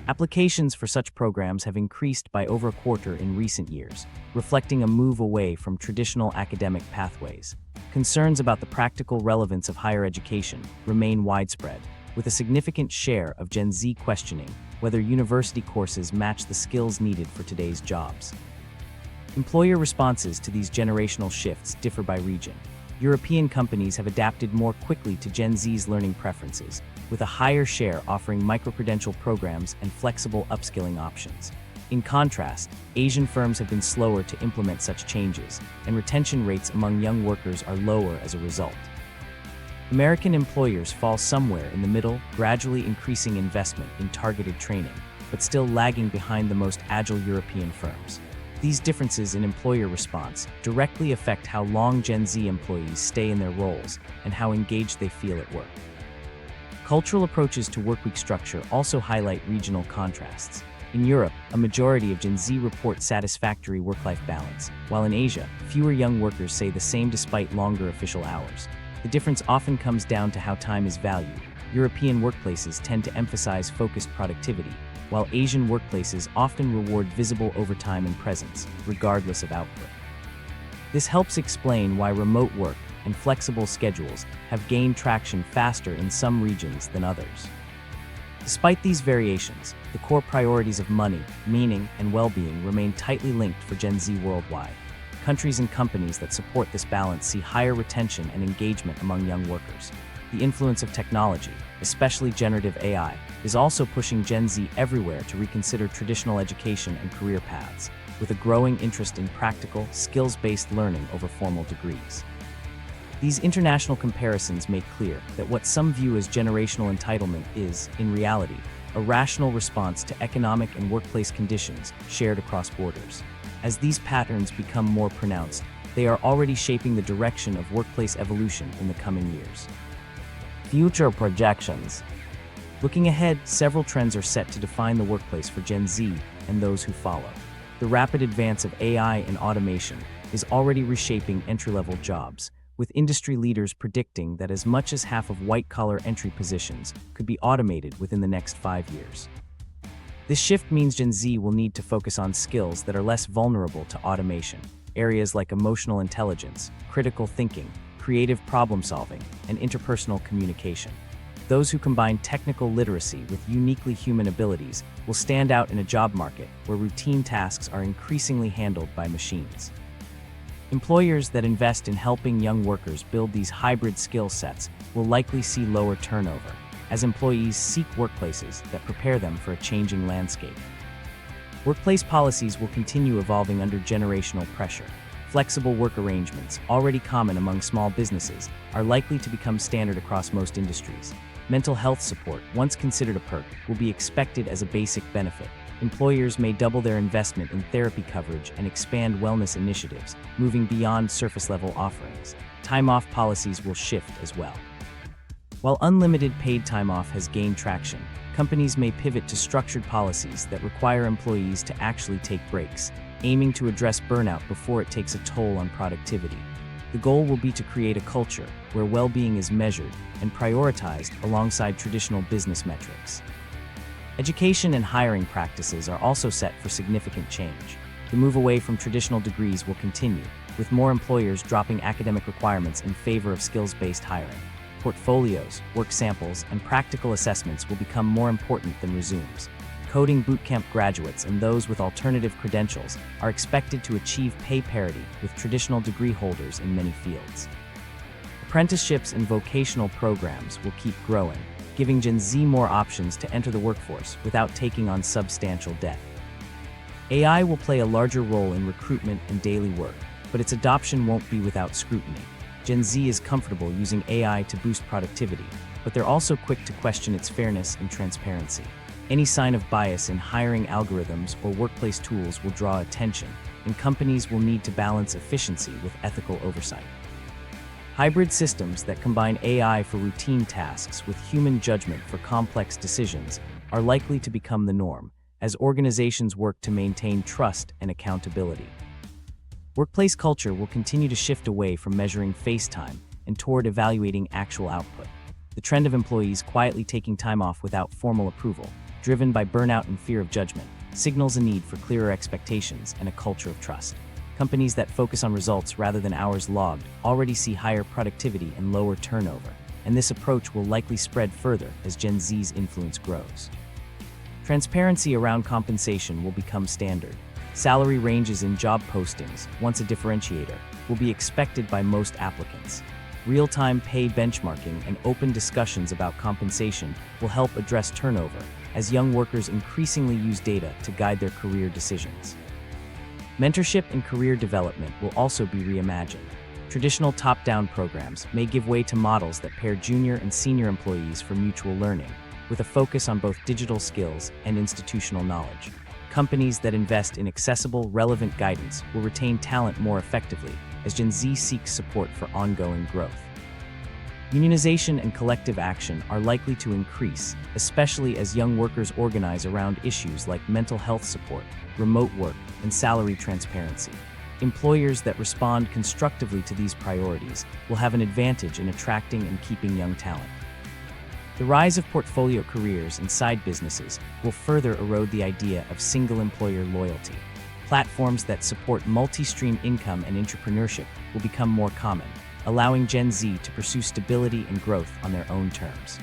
Speaker 1: Applications for such programs have increased by over a quarter in recent years, reflecting a move away from traditional academic pathways. Concerns about the practical relevance of higher education remain widespread, with a significant share of Gen Z questioning whether university courses match the skills needed for today's jobs. Employer responses to these generational shifts differ by region. European companies have adapted more quickly to Gen Z's learning preferences, with a higher share offering microcredential programs and flexible upskilling options. In contrast, Asian firms have been slower to implement such changes, and retention rates among young workers are lower as a result. American employers fall somewhere in the middle, gradually increasing investment in targeted training, but still lagging behind the most agile European firms. These differences in employer response directly affect how long Gen Z employees stay in their roles and how engaged they feel at work. Cultural approaches to workweek structure also highlight regional contrasts. In Europe, a majority of Gen Z report satisfactory work-life balance, while in Asia, fewer young workers say the same despite longer official hours. The difference often comes down to how time is valued. European workplaces tend to emphasize focused productivity, while Asian workplaces often reward visible overtime and presence, regardless of output. This helps explain why remote work and flexible schedules have gained traction faster in some regions than others. Despite these variations, the core priorities of money, meaning, and well-being remain tightly linked for Gen Z worldwide. Countries and companies that support this balance see higher retention and engagement among young workers. The influence of technology, especially generative AI, is also pushing Gen Z everywhere to reconsider traditional education and career paths, with a growing interest in practical, skills-based learning over formal degrees. These international comparisons make clear that what some view as generational entitlement is, in reality, a rational response to economic and workplace conditions shared across borders. As these patterns become more pronounced, they are already shaping the direction of workplace evolution in the coming years. Future projections. Looking ahead, several trends are set to define the workplace for Gen Z and those who follow. The rapid advance of AI and automation is already reshaping entry-level jobs, with industry leaders predicting that as much as half of white-collar entry positions could be automated within the next 5 years. This shift means Gen Z will need to focus on skills that are less vulnerable to automation, areas like emotional intelligence, critical thinking, creative problem-solving, and interpersonal communication. Those who combine technical literacy with uniquely human abilities will stand out in a job market where routine tasks are increasingly handled by machines. Employers that invest in helping young workers build these hybrid skill sets will likely see lower turnover, as employees seek workplaces that prepare them for a changing landscape. Workplace policies will continue evolving under generational pressure. Flexible work arrangements, already common among small businesses, are likely to become standard across most industries. Mental health support, once considered a perk, will be expected as a basic benefit. Employers may double their investment in therapy coverage and expand wellness initiatives, moving beyond surface-level offerings. Time-off policies will shift as well. While unlimited paid time off has gained traction, companies may pivot to structured policies that require employees to actually take breaks, aiming to address burnout before it takes a toll on productivity. The goal will be to create a culture where well-being is measured and prioritized alongside traditional business metrics. Education and hiring practices are also set for significant change. The move away from traditional degrees will continue, with more employers dropping academic requirements in favor of skills-based hiring. Portfolios, work samples, and practical assessments will become more important than resumes. Coding bootcamp graduates and those with alternative credentials are expected to achieve pay parity with traditional degree holders in many fields. Apprenticeships and vocational programs will keep growing, giving Gen Z more options to enter the workforce without taking on substantial debt. AI will play a larger role in recruitment and daily work, but its adoption won't be without scrutiny. Gen Z is comfortable using AI to boost productivity, but they're also quick to question its fairness and transparency. Any sign of bias in hiring algorithms or workplace tools will draw attention, and companies will need to balance efficiency with ethical oversight. Hybrid systems that combine AI for routine tasks with human judgment for complex decisions are likely to become the norm, as organizations work to maintain trust and accountability. Workplace culture will continue to shift away from measuring face time and toward evaluating actual output. The trend of employees quietly taking time off without formal approval, driven by burnout and fear of judgment, signals a need for clearer expectations and a culture of trust. Companies that focus on results rather than hours logged already see higher productivity and lower turnover, and this approach will likely spread further as Gen Z's influence grows. Transparency around compensation will become standard. Salary ranges in job postings, once a differentiator, will be expected by most applicants. Real-time pay benchmarking and open discussions about compensation will help address turnover, as young workers increasingly use data to guide their career decisions. Mentorship and career development will also be reimagined. Traditional top-down programs may give way to models that pair junior and senior employees for mutual learning, with a focus on both digital skills and institutional knowledge. Companies that invest in accessible, relevant guidance will retain talent more effectively as Gen Z seeks support for ongoing growth. Unionization and collective action are likely to increase, especially as young workers organize around issues like mental health support, remote work, and salary transparency. Employers that respond constructively to these priorities will have an advantage in attracting and keeping young talent. The rise of portfolio careers and side businesses will further erode the idea of single-employer loyalty. Platforms that support multi-stream income and entrepreneurship will become more common, allowing Gen Z to pursue stability and growth on their own terms.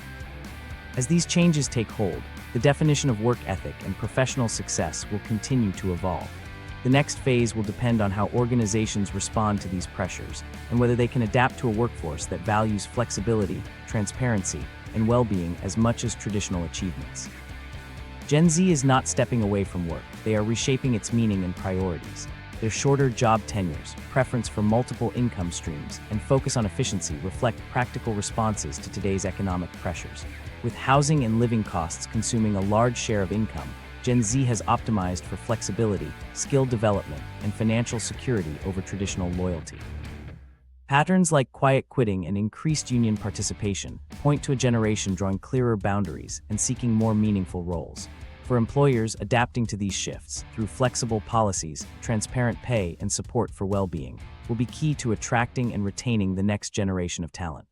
Speaker 1: As these changes take hold, the definition of work ethic and professional success will continue to evolve. The next phase will depend on how organizations respond to these pressures and whether they can adapt to a workforce that values flexibility, transparency, and well-being as much as traditional achievements. Gen Z is not stepping away from work, they are reshaping its meaning and priorities. Their shorter job tenures, preference for multiple income streams, and focus on efficiency reflect practical responses to today's economic pressures. With housing and living costs consuming a large share of income, Gen Z has optimized for flexibility, skill development, and financial security over traditional loyalty. Patterns like quiet quitting and increased union participation point to a generation drawing clearer boundaries and seeking more meaningful roles. For employers, adapting to these shifts through flexible policies, transparent pay, and support for well-being will be key to attracting and retaining the next generation of talent.